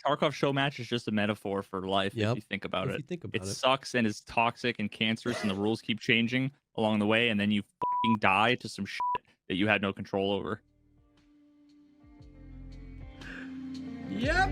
Tarkov show match is just a metaphor for life if Yep. you think about If it. you think about It it. sucks and is toxic and cancerous, and the rules keep changing along the way, and then you fucking die to some shit that you had no control over. Yep.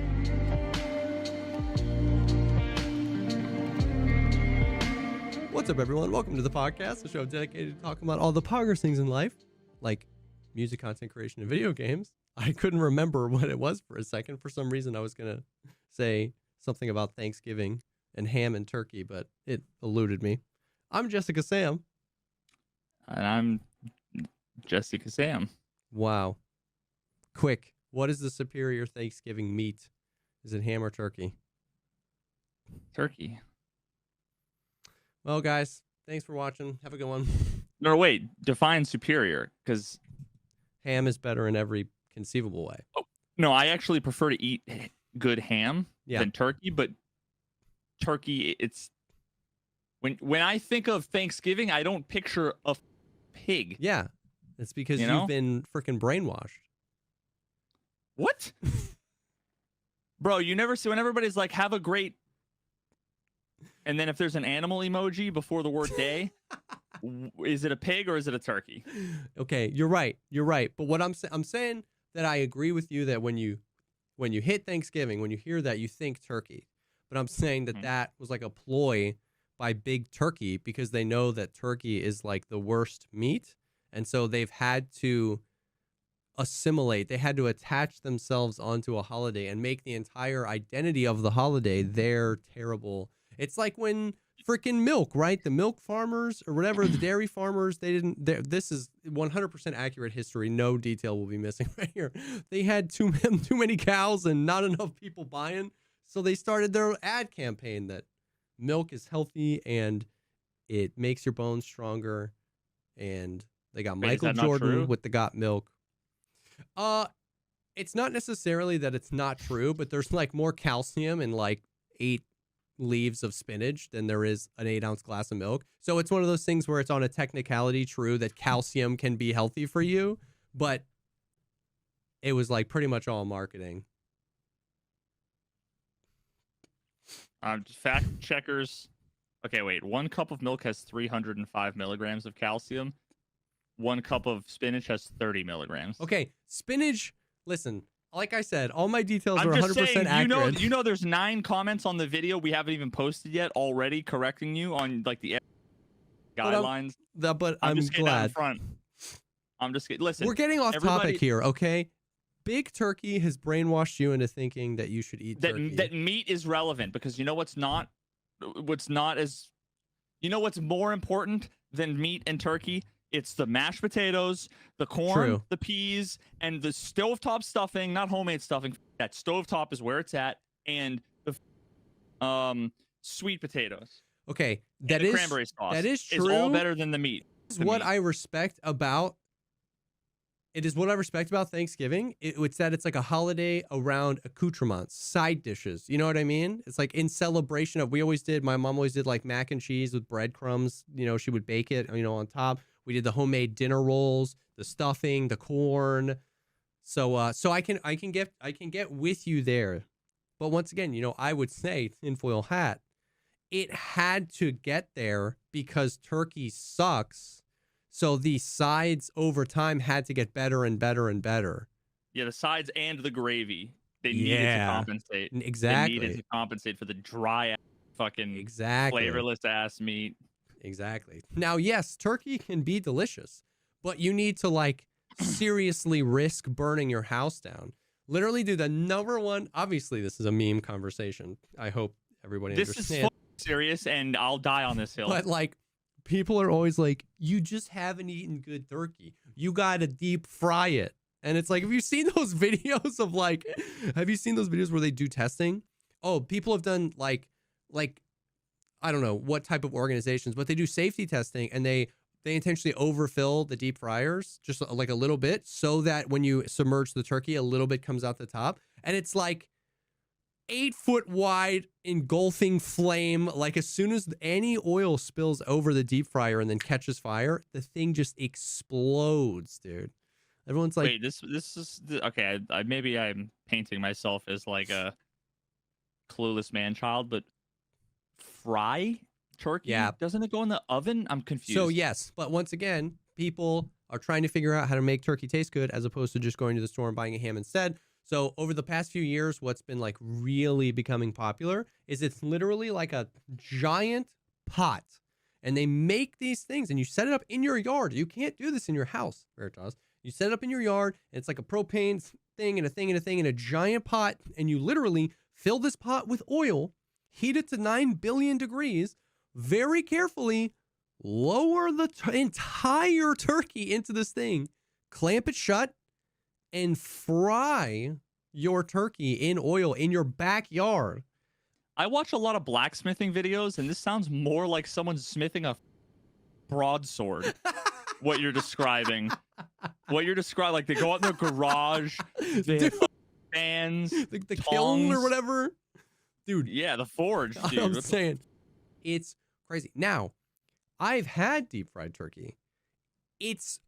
What's up, everyone? Welcome to the podcast, the show dedicated to talking about all the poggers things in life, like music content creation and video games. I couldn't remember what it was for a second. For some reason, I was going to say something about Thanksgiving and ham and turkey, but it eluded me. I'm Jessica Sam. And I'm Jessica Sam. Wow. Quick, what is the superior Thanksgiving meat? Is it ham or turkey? Turkey. Well, guys, thanks for watching. Have a good one. No, wait. Define superior, because Ham is better in every conceivable way. no, I actually prefer to eat good ham than turkey. But turkey, it's when I think of Thanksgiving, I don't picture a pig. Yeah, it's because You know? you've been freaking brainwashed. What? Bro, you never see when everybody's like, have a great, and then if there's an animal emoji before the word day, is it a pig or is it a turkey? Okay, you're right. You're right. But what I'm saying that I agree with you that when you hit Thanksgiving, when you hear that, you think turkey. But I'm saying that that was like a ploy by Big Turkey because they know that turkey is like the worst meat, and so they've had to assimilate. They had to attach themselves onto a holiday and make the entire identity of the holiday their terrible. It's like when freaking milk, right? The milk farmers or whatever, the dairy farmers, they didn't. This is 100% accurate history. No detail will be missing right here. They had too many cows and not enough people buying, so they started their ad campaign that milk is healthy and it makes your bones stronger. And they got Michael Jordan with the Got Milk. It's not necessarily that it's not true, but there's like more calcium in like 8 leaves of spinach than there is an 8-ounce glass of milk. So it's one of those things where it's on a technicality true that calcium can be healthy for you, but it was like pretty much all marketing. Fact checkers. Okay, wait. 1 cup of milk has 305 milligrams of calcium. 1 cup of spinach has 30 milligrams. Okay, spinach. Listen, like I said, all my details I'm are just 100% saying, accurate. You know, there's 9 comments on the video we haven't even posted yet already correcting you on like the guidelines. But I'm just getting out in glad. front. I'm just kidding. Listen, we're getting off topic here, okay? Big Turkey has brainwashed you into thinking that you should eat turkey. That meat is relevant because you know what's not as, you know what's more important than meat and turkey? It's the mashed potatoes, the corn, the peas, and the stovetop stuffing, not homemade stuffing. That stovetop is where it's at, and the sweet potatoes. Okay, that is cranberry sauce. That is true. It's all better than the meat. It is what I respect about Thanksgiving. It's that it's like a holiday around accoutrements, side dishes. You know what I mean? It's like in celebration of, my mom always did like mac and cheese with breadcrumbs. You know, she would bake it, on top. We did the homemade dinner rolls, the stuffing, the corn. So I can get with you there. But once again, I would say, tinfoil hat, it had to get there because turkey sucks. So the sides over time had to get better and better and better. Yeah, the sides and the gravy. They needed to compensate. Exactly. They needed to compensate for the dry fucking flavorless ass meat. Exactly. Now, yes, turkey can be delicious, but you need to like seriously risk burning your house down. Literally do the number one. Obviously, this is a meme conversation. I hope everybody understands. This is serious, and I'll die on this hill. But like, people are always like, you just haven't eaten good turkey. You got to deep fry it. And it's like, have you seen those videos where they do testing? Oh, people have done like, I don't know what type of organizations, but they do safety testing and they intentionally overfill the deep fryers just like a little bit so that when you submerge the turkey, a little bit comes out the top. And it's like 8 foot wide engulfing flame. Like as soon as any oil spills over the deep fryer and then catches fire, the thing just explodes, dude. Everyone's like, wait, this is okay. Maybe I'm painting myself as like a clueless man child, but fry turkey? Yeah. Doesn't it go in the oven? I'm confused. So yes, but once again, people are trying to figure out how to make turkey taste good as opposed to just going to the store and buying a ham instead. So over the past few years, what's been like really becoming popular is it's literally like a giant pot, and they make these things and you set it up in your yard. You can't do this in your house, Veritas. You set it up in your yard, and it's like a propane thing and a thing and a thing in a giant pot, and you literally fill this pot with oil, heat it to 9 billion degrees, very carefully lower the entire turkey into this thing, clamp it shut, and fry your turkey in oil in your backyard. I watch a lot of blacksmithing videos, and this sounds more like someone smithing a broadsword. What you're describing. Like they go out in their garage, they have fans, the kiln or whatever. Dude. Yeah, the forge, dude. I'm saying, it's crazy. Now, I've had deep fried turkey. It's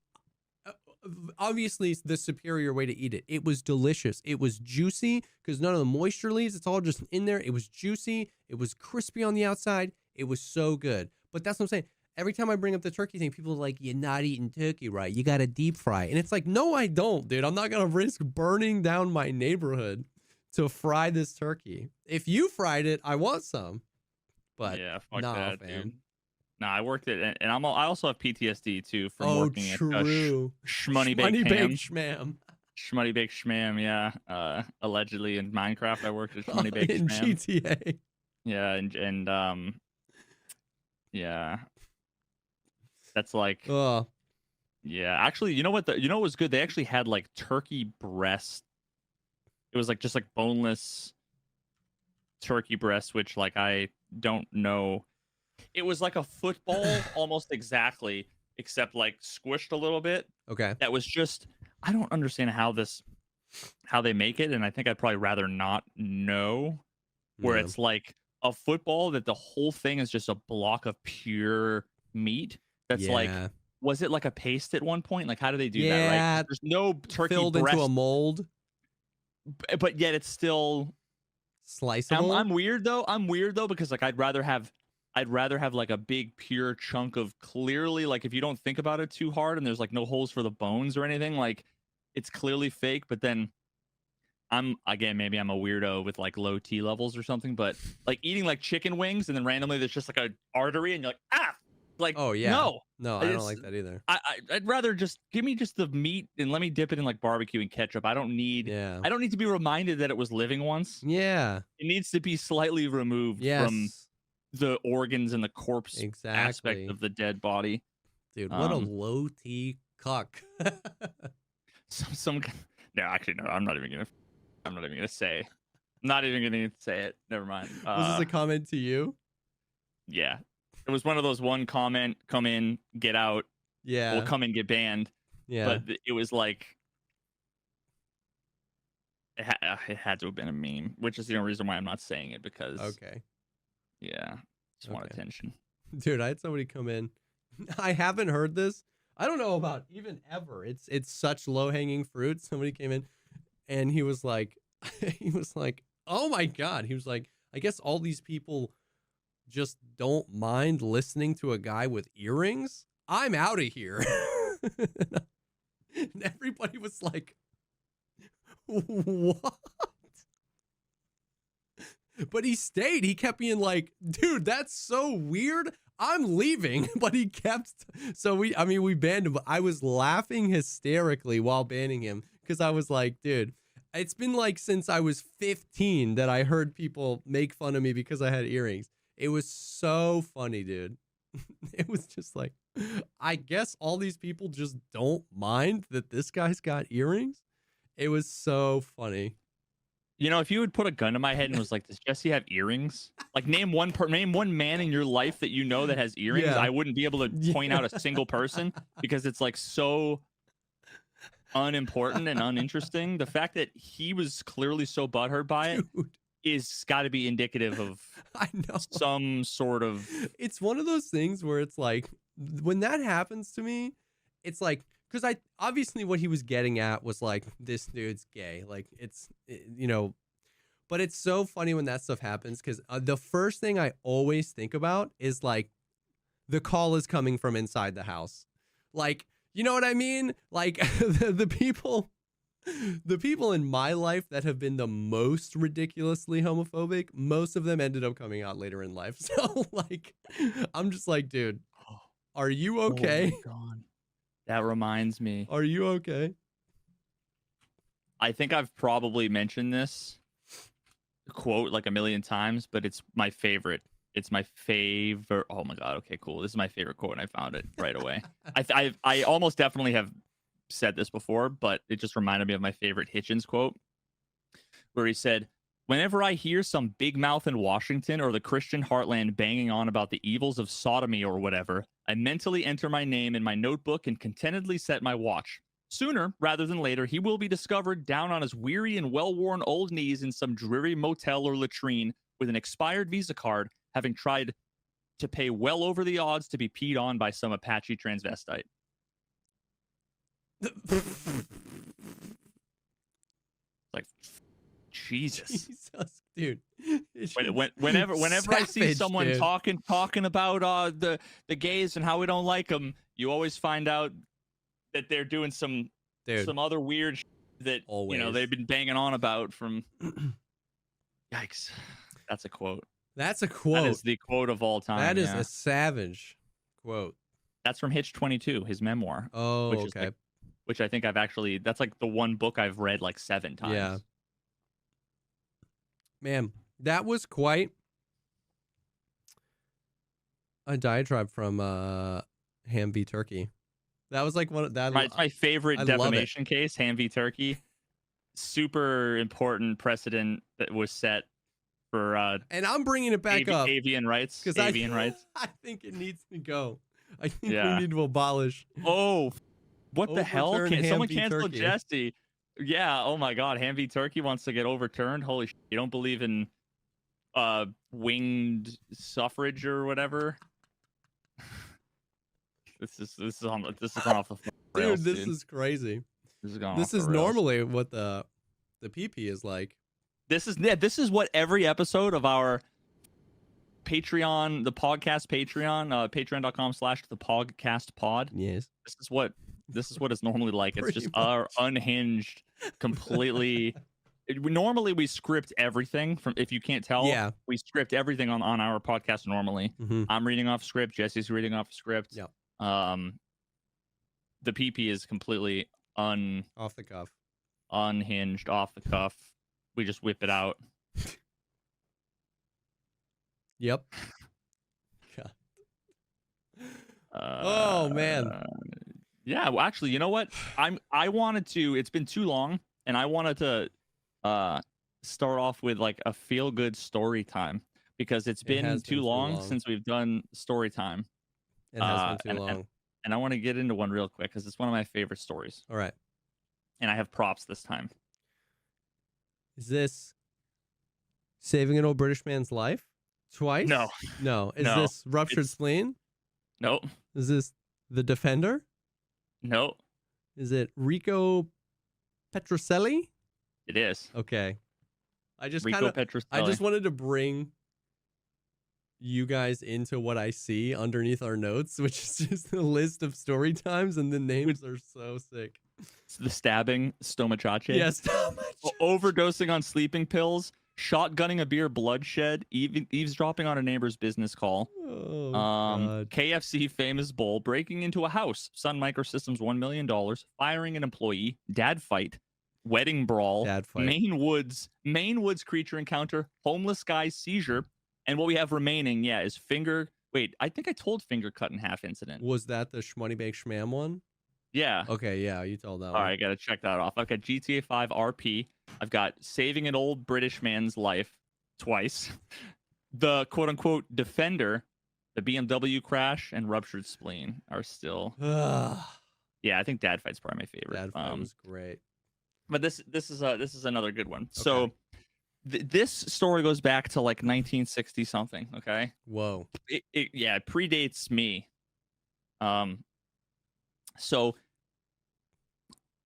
obviously the superior way to eat it. It was delicious. It was juicy because none of the moisture leaves. It's all just in there. It was juicy. It was crispy on the outside. It was so good. But that's what I'm saying. Every time I bring up the turkey thing, people are like, you're not eating turkey right. You got to deep fry. And it's like, no, I don't, dude. I'm not going to risk burning down my neighborhood to fry this turkey. If you fried it, I want some. But yeah, fuck nah, that, fam. dude. Nah, I worked it, and I also have PTSD too from working at Shmoney Baked Ham. Schmam. Shmoney Baked Schmam, yeah. Allegedly in Minecraft, I worked at Shmoney Baked in Schmam. GTA. Yeah, and yeah. That's like, yeah. Actually, you know what? You know what was good? They actually had like turkey breast. It was like just like boneless turkey breast, which like I don't know. It was like a football almost exactly, except like squished a little bit. Okay. That was just, I don't understand how they make it, and I think I'd probably rather not know. Where it's like a football that the whole thing is just a block of pure meat. That's like, was it like a paste at one point? Like, how do they do that? Right? There's no turkey filled breast, into a mold, but yet it's still sliceable. I'm weird though because like I'd rather have like a big pure chunk of clearly, like if you don't think about it too hard and there's like no holes for the bones or anything, like it's clearly fake. But then maybe I'm a weirdo with like low T levels or something, but like eating like chicken wings and then randomly there's just like a artery and you're like, like, oh yeah, no, I don't like that either. I'd rather just give me just the meat and let me dip it in like barbecue and ketchup. I don't need to be reminded that it was living once. Yeah, it needs to be slightly removed from the organs and the corpse aspect of the dead body. Dude, what a low T cuck. No, actually no, I'm not even gonna say it. Never mind. Was this a comment to you? Yeah. It was one of those one comment, come in, get out. Yeah. We'll come and get banned. Yeah. But it was like, it had to have been a meme, which is the only reason why I'm not saying it because. Okay. Yeah. Just want attention. Dude, I had somebody come in. I haven't heard this. I don't know about even ever. It's such low hanging fruit. Somebody came in and he was like, oh my God. He was like, I guess all these people just don't mind listening to a guy with earrings. I'm out of here. And everybody was like, what? But he stayed. He kept being like, dude, that's so weird. I'm leaving. But he kept. So we banned him. But I was laughing hysterically while banning him because I was like, dude, it's been like since I was 15 that I heard people make fun of me because I had earrings. It was so funny, dude. It was just like, I guess all these people just don't mind that this guy's got earrings. It was so funny. You know, if you would put a gun to my head and was like, does Jesse have earrings? Like name one man in your life that you know that has earrings. I wouldn't be able to point out a single person because it's like so unimportant and uninteresting. The fact that he was clearly so butthurt by it is got to be indicative of some sort of. It's one of those things where it's like when that happens to me, it's like because obviously what he was getting at was like this dude's gay, like it's. But it's so funny when that stuff happens because the first thing I always think about is like the call is coming from inside the house. Like, you know what I mean? Like the people in my life that have been the most ridiculously homophobic, most of them ended up coming out later in life. So like, I'm just like, dude, are you okay? Oh my God. That reminds me. Are you okay? I think I've probably mentioned this quote like a million times, but it's my favorite. It's my favorite. Oh my God. Okay, cool. This is my favorite quote, and I found it right away. I almost definitely have said this before, but it just reminded me of my favorite Hitchens quote, where he said, "Whenever I hear some big mouth in Washington or the Christian heartland banging on about the evils of sodomy or whatever, I mentally enter my name in my notebook and contentedly set my watch. Sooner rather than later, he will be discovered down on his weary and well-worn old knees in some dreary motel or latrine with an expired Visa card, having tried to pay well over the odds to be peed on by some Apache transvestite." Like, Jesus. Jesus, dude. Whenever I see Savage, someone dude. talking about the gays and how we don't like them, you always find out that they're doing some other weird that Always. they've been banging on about from. Yikes! That's a quote. That's a quote. That is the quote of all time. That is a savage quote. That's from Hitch 22, his memoir. Oh, which okay. Is like, which I think that's like the one book I've read like 7 times. Yeah. Man, that was quite a diatribe from Ham v. Turkey. That was like one of that. It's my favorite I love defamation case, Ham v. Turkey. Super important precedent that was set for and I'm bringing it back up. Avian rights. Because Avian rights. I think it needs to go. I think Yeah. we need to abolish. Oh, what the hell? Overturn Ham Someone v. cancel Turkey. Jesse. Yeah, oh my God. Ham v. Turkey wants to get overturned. Holy shit. You don't believe in winged suffrage or whatever? This is off the rails, Dude, this is crazy. This is normally what the PP is like. This is what every episode of our Patreon, the podcast Patreon, patreon.com/thepodcastpod. Yes. This is what it's normally like. It's Pretty just much. our unhinged, completely. Normally we script everything from. If you can't tell, Yeah. we script everything on our podcast normally. Mm-hmm. I'm reading off script. Jesse's reading off script. Yep. The PP is completely Off the cuff. unhinged, off the cuff. We just whip it out. Yep. God. Oh, man. Yeah, well, actually, you know what? I wanted to. It's been too long, and I wanted to start off with like a feel good story time because it's been too long since we've done story time. It has been too long. And I want to get into one real quick because it's one of my favorite stories. All right. And I have props this time. Is this saving an old British man's life twice? No. No. Is No. this ruptured spleen? No. Is this The Defender? No. Is it Rico Petrocelli? It is. Okay. I just Rico Petrocelli. I just wanted to bring you guys into what I see underneath our notes, which is just a list of story times, and the names are so sick. It's the stabbing, stomachache. Yes. Overdosing on sleeping pills, shotgunning a beer, bloodshed, eavesdropping on a neighbor's business call. Oh, God. KFC famous bowl, breaking into a house, Sun Microsystems $1 million, firing an employee, dad fight, wedding brawl, Dad fight. Maine Woods creature encounter, homeless guy seizure, and what we have remaining, is finger. Wait, I think I told finger cut in half incident. Was that the Shmoney Bake Shmam one? Yeah. Okay, yeah, you told that one. All right, I gotta check that off. I've got GTA 5 RP. I've got saving an old British man's life twice. The quote unquote defender, the BMW crash, and ruptured spleen are still. Yeah, I think Dad Fight's probably my favorite. Dad Fight was great. But this is another good one. Okay. So this story goes back to like 1960 something. Okay. Whoa. It predates me. So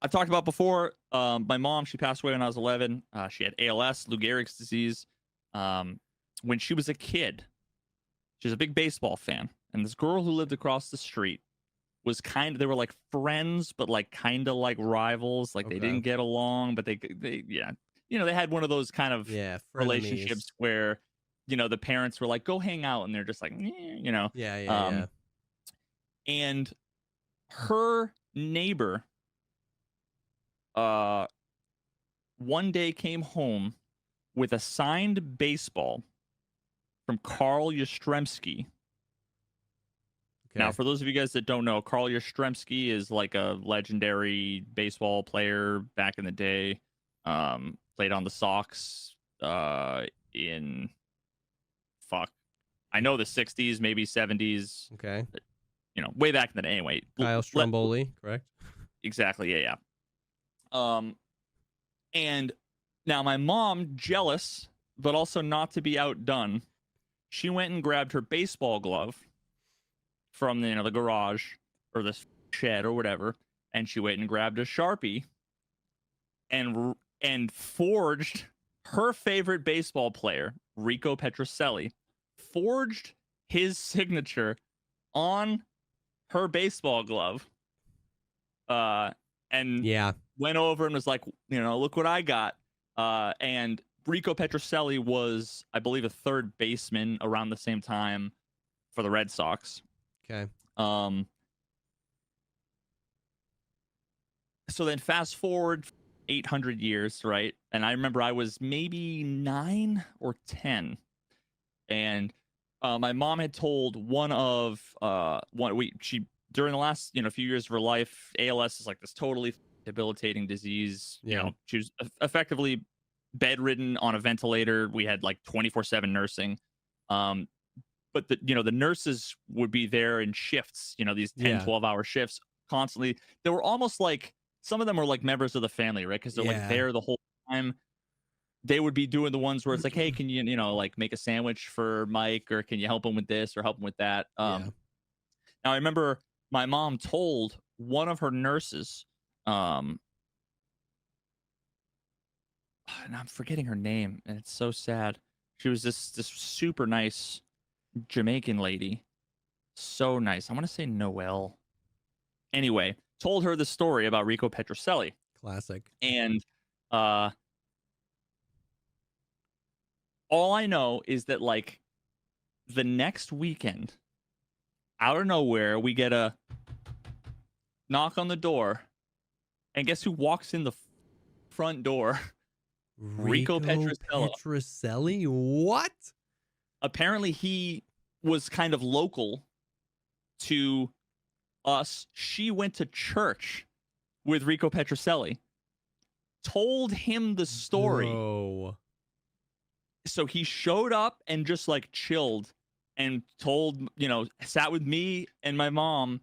I've talked about before. My mom, she passed away when I was 11. She had ALS, Lou Gehrig's disease. When she was a kid, she was a big baseball fan, and this girl who lived across the street was they were like friends, but like kind of like rivals. Like they didn't get along, but they yeah, they had one of those kind of relationships where, the parents were like, go hang out, and they're just like, Yeah. And her neighbor, one day came home with a signed baseball from Carl Yastrzemski. Now, for those of you guys that don't know, Carl Yastrzemski is like a legendary baseball player back in the day. Played on the Sox in I know the 60s, maybe 70s. Okay. Way back in the day. Anyway, Kyle Stromboli, correct? Exactly. Yeah. And now my mom, jealous, but also not to be outdone, she went and grabbed her baseball glove from the garage or the shed or whatever, and she went and grabbed a Sharpie and forged her favorite baseball player, Rico Petrocelli, forged his signature on her baseball glove. And went over and was like, look what I got. And Rico Petrocelli was, I believe, a third baseman around the same time for the Red Sox. Okay. So then fast forward 800 years, right? And I remember I was maybe 9 or 10. And my mom had told she during the last few years of her life, ALS is like this totally debilitating disease. She was effectively bedridden on a ventilator. We had like 24/7 nursing. But the nurses would be there in shifts, these 10, 12-hour shifts constantly. They were almost like, some of them were like members of the family, right? Because they're like there the whole time. They would be doing the ones where it's like, hey, can you, like make a sandwich for Mike, or can you help him with this or help him with that? Now I remember my mom told one of her nurses, and I'm forgetting her name, and it's so sad. She was this super nice Jamaican lady. So nice. I want to say Noelle. Anyway, told her the story about Rico Petrocelli. Classic. And all I know is that, like, the next weekend, out of nowhere, we get a knock on the door, and guess who walks in the front door? Rico Petrocelli? What? Apparently, he was kind of local to us. She went to church with Rico Petrocelli. Told him the story. Bro. So he showed up and just like chilled and told, sat with me and my mom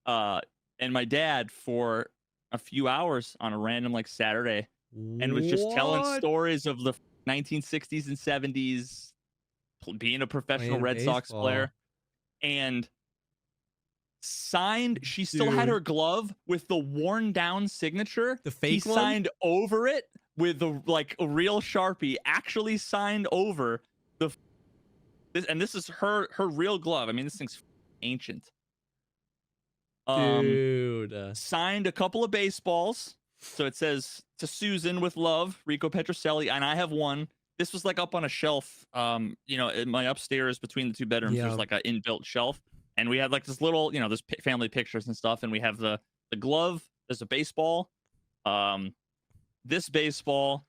and my dad for a few hours on a random like Saturday, and was just telling stories of the 1960s and 70s, being a professional Red Sox player, and signed. She still had her glove with the worn down signature. The fake one? Signed over it with a real Sharpie, actually signed over and this is her real glove. I mean, this thing's ancient. Dude. Signed a couple of baseballs. So it says, "To Susan with love, Rico Petrocelli," and I have one. This was like up on a shelf, in my upstairs between the two bedrooms. There's like an inbuilt shelf, and we had like this little, there's family pictures and stuff, and we have the glove. There's a baseball, this baseball,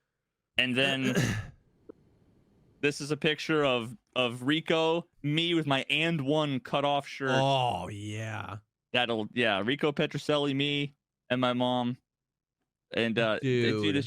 and then this is a picture of Rico, me with my and one cut off shirt. Oh yeah, Rico Petrocelli, me and my mom, and dude,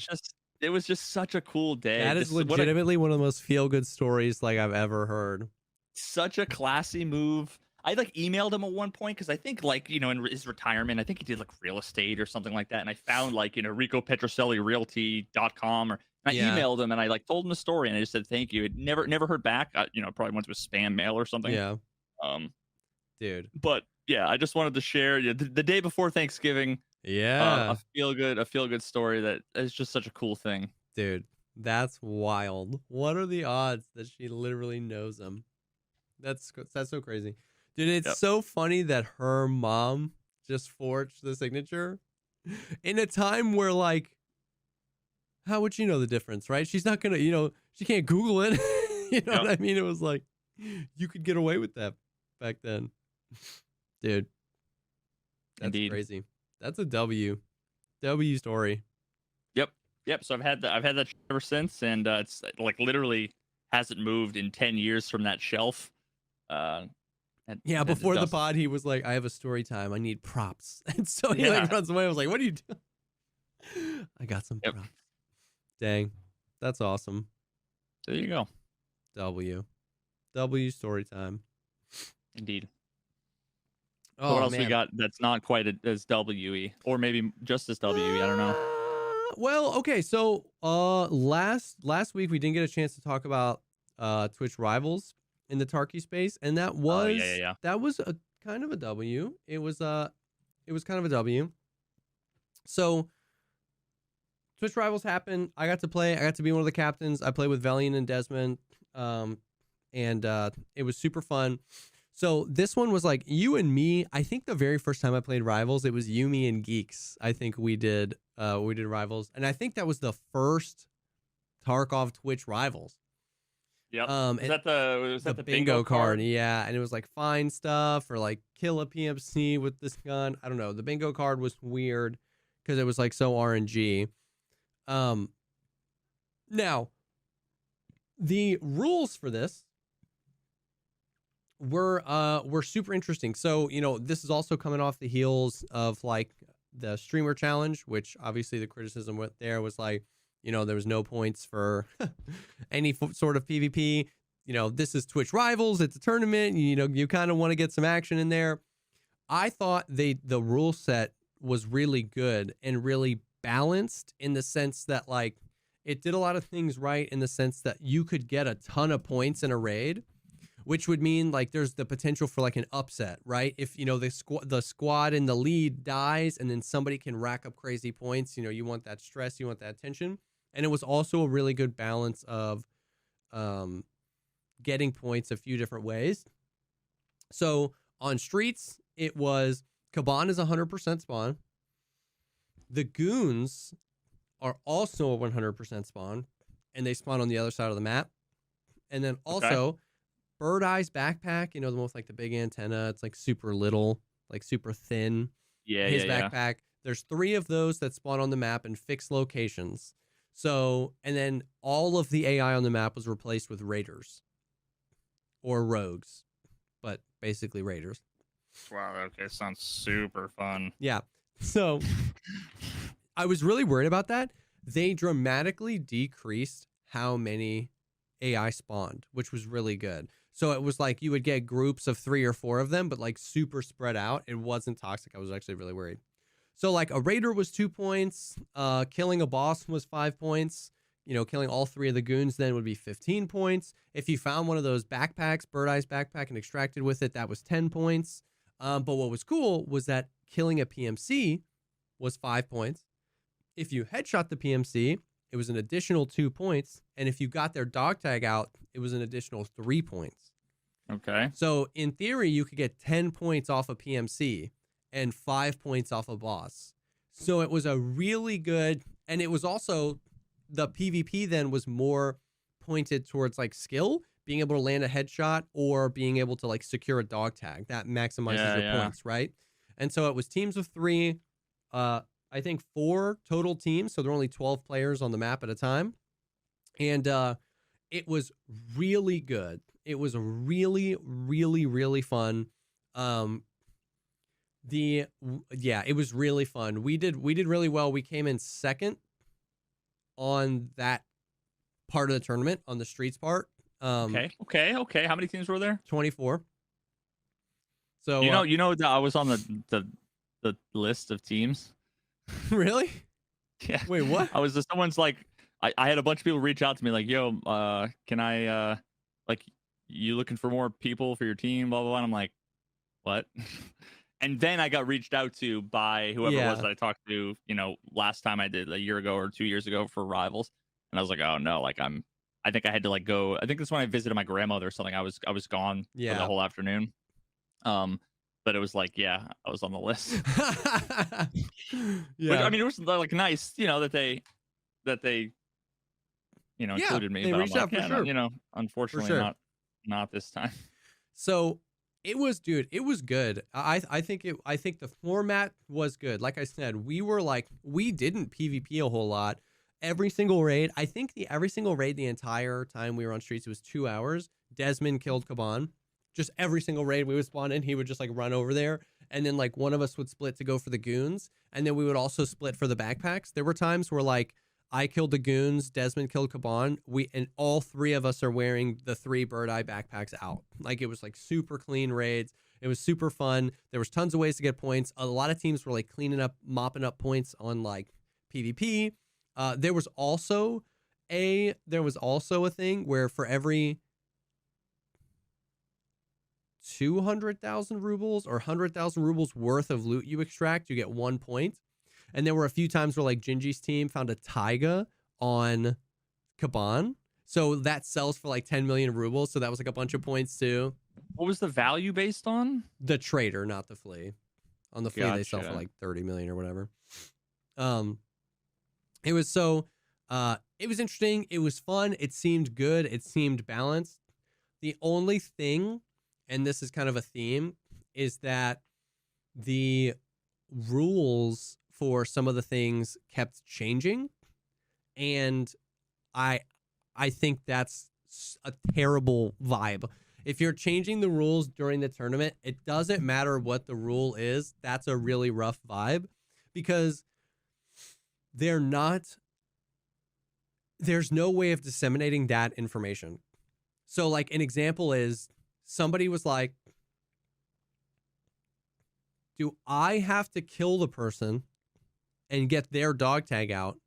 it was just such a cool day. That is legitimately one of the most feel good stories like I've ever heard. Such a classy move. I like emailed him at one point because I think in his retirement, I think he did like real estate or something like that. And I found Rico Petrocelli Realty.com, and I emailed him and I told him the story, and I just said thank you. It never heard back. Probably went to a spam mail or something. Yeah. Dude. But yeah, I just wanted to share the day before Thanksgiving. Yeah. A feel good story that is just such a cool thing. Dude, that's wild. What are the odds that she literally knows him? That's so crazy. Dude, it's Yep. so funny that her mom just forged the signature in a time where, like, how would she know the difference, right? She's not gonna, she can't Google it. You know Yep. what I mean? It was like you could get away with that back then. Dude, that's Indeed. crazy. That's a W story. Yep. So I've had that ever since, and it's like literally hasn't moved in 10 years from that shelf. Yeah, Had to before the dust. pod, he was like, I have a story time. I need props. And so he Yeah. like runs away. I was like, what are you doing? I got some Yep. props. Dang. That's awesome. There you go. W story time. Indeed. Oh, So what else man. we got that's not quite as WE, or maybe just as WE? I don't know. Well, okay, so last week we didn't get a chance to talk about Twitch rivals in the Tarky space, and that Oh was yeah. that was a kind of a W. It was kind of a W. So Twitch rivals happened. I got to play. I got to be one of the captains. I played with Valiant and Desmond, and it was super fun. So this one was like you and me. I think the very first time I played Rivals, it was you, me, and Geeks. I think we did Rivals, and I think that was the first Tarkov Twitch Rivals. Yep. Was that the bingo card? Yeah, and it was like find stuff or like kill a PMC with this gun. I don't know. The bingo card was weird because it was like so RNG. Now the rules for this were super interesting. So, this is also coming off the heels of like the streamer challenge, which obviously the criticism went there was like, there was no points for any sort of PvP. This is Twitch Rivals. It's a tournament. You kind of want to get some action in there. I thought the rule set was really good and really balanced in the sense that like it did a lot of things right in the sense that you could get a ton of points in a raid, which would mean like there's the potential for like an upset, right? If the squad in the lead dies and then somebody can rack up crazy points, you want that stress, you want that tension. And it was also a really good balance of getting points a few different ways. So on streets, it was Kaban is 100% spawn. The goons are also a 100% spawn, and they spawn on the other side of the map. And then also Bird Eye's backpack, the one with like the big antenna. It's like super little, like super thin. Yeah. His backpack. There's 3 of those that spawn on the map in fixed locations. So, and then all of the AI on the map was replaced with raiders or rogues, but basically raiders. Wow. Okay. Sounds super fun. Yeah. So I was really worried about that. They dramatically decreased how many AI spawned, which was really good. So it was like you would get groups of 3 or 4 of them, but like super spread out. It wasn't toxic. I was actually really worried. So like a raider was 2 points. Killing a boss was 5 points. Killing all 3 of the goons then would be 15 points. If you found one of those backpacks, Bird Eye's backpack, and extracted with it, that was 10 points. But what was cool was that killing a PMC was 5 points. If you headshot the PMC, it was an additional 2 points. And if you got their dog tag out, it was an additional 3 points. Okay. So in theory, you could get 10 points off a PMC and 5 points off a boss. So it was a really good, and it was also, the PvP then was more pointed towards like skill, being able to land a headshot or being able to like secure a dog tag. That maximizes your points, right? And so it was teams of 3, I think 4 total teams. So there were only 12 players on the map at a time. And it was really good. It was really, really, really fun. It was really fun. We did really well. We came in second on that part of the tournament, on the streets part. Okay. How many teams were there? 24. So you know that I was on the list of teams. Really? Yeah. Wait, what? I was just, someone's like, I had a bunch of people reach out to me like, yo, can I like, you looking for more people for your team, blah blah blah. And I'm like, what? And then I got reached out to by whoever it was Yeah. that I talked to, last time I did a year ago or 2 years ago for Rivals. And I was like, oh no, like I think I had to like go. I think that's when I visited my grandmother or something. I was gone for the Yeah. whole afternoon. But it was like, yeah, I was on the list. Which, I Yeah. mean, it was like nice, that they Yeah. included me. They But I'm reached out like, for yeah, no, sure. For unfortunately, sure. not this time. So it was, dude, it was good. I think the format was good. Like I said, we didn't PvP a whole lot. Every single raid, I think every single raid the entire time we were on streets, it was 2 hours. Desmond killed Kaban. Just every single raid we would spawn in, he would just like run over there. And then like one of us would split to go for the goons. And then we would also split for the backpacks. There were times where like I killed the goons, Desmond killed Kaban. And all three of us are wearing the 3 bird eye backpacks out. Like it was like super clean raids. It was super fun. There was tons of ways to get points. A lot of teams were like cleaning up, mopping up points on like PvP. There was also a thing where for every 200,000 rubles or 100,000 rubles worth of loot you extract, you get 1 point. And there were a few times where like Gingy's team found a taiga on Kaban. So that sells for like 10 million rubles. So that was like a bunch of points too. What was the value based on? The trader, not the flea. On the flea, they sell for like 30 million or whatever. It was it was interesting. It was fun. It seemed good. It seemed balanced. The only thing, and this is kind of a theme, is that the rules for some of the things kept changing, and I think that's a terrible vibe. If you're changing the rules during the tournament, it doesn't matter what the rule is. That's a really rough vibe because there's no way of disseminating that information. So like an example is somebody was like, do I have to kill the person and get their dog tag out?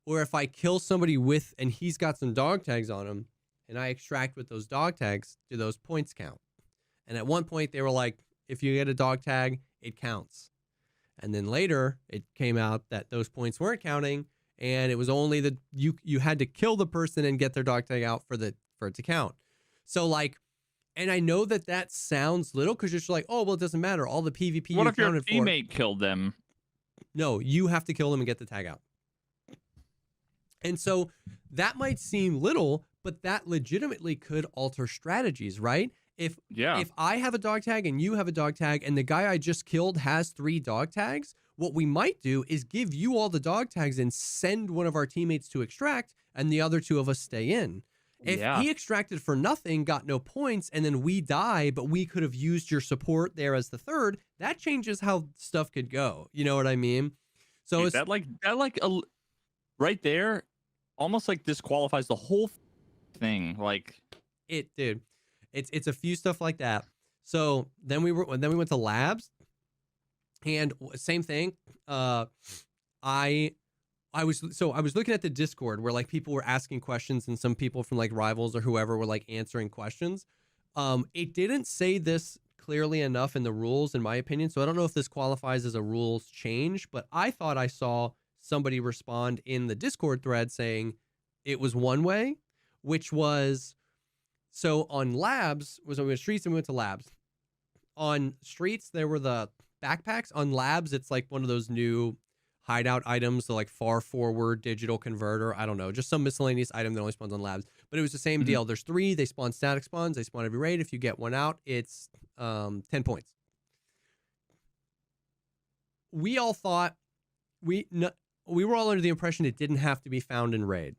Or if I kill somebody and he's got some dog tags on him and I extract with those dog tags, do those points count? And at one point they were like, if you get a dog tag, it counts. And then later it came out that those points weren't counting and it was only you had to kill the person and get their dog tag out for it to count. So like, and I know that sounds little because you're just like, oh, well, it doesn't matter. All the PvP What you if your counted for. teammate killed them? No, you have to kill them and get the tag out. And so that might seem little, but that legitimately could alter strategies, right? If I have a dog tag and you have a dog tag and the guy I just killed has 3 dog tags, what we might do is give you all the dog tags and send one of our teammates to extract and the other 2 of us stay in. If he extracted for nothing, got no points, and then we die, but we could have used your support there as the third, that changes how stuff could go. You know what I mean? So dude, that right there almost like disqualifies the whole thing. Like dude, it's a few stuff like that. So then we went to labs, and same thing. I was looking at the Discord where like people were asking questions and some people from like Rivals or whoever were like answering questions. It didn't say this clearly enough in the rules, in my opinion. So I don't know if this qualifies as a rules change, but I thought I saw somebody respond in the Discord thread saying it was one way, which was, so on labs was when we went to streets and we went to labs. On streets, there were the backpacks. On labs, it's like one of those new hideout items, so like far forward digital converter. I don't know, just some miscellaneous item that only spawns on labs. But it was the same deal. There's 3. They spawn static spawns. They spawn every raid. If you get one out, it's 10 points. We all thought we were all under the impression it didn't have to be found in raid.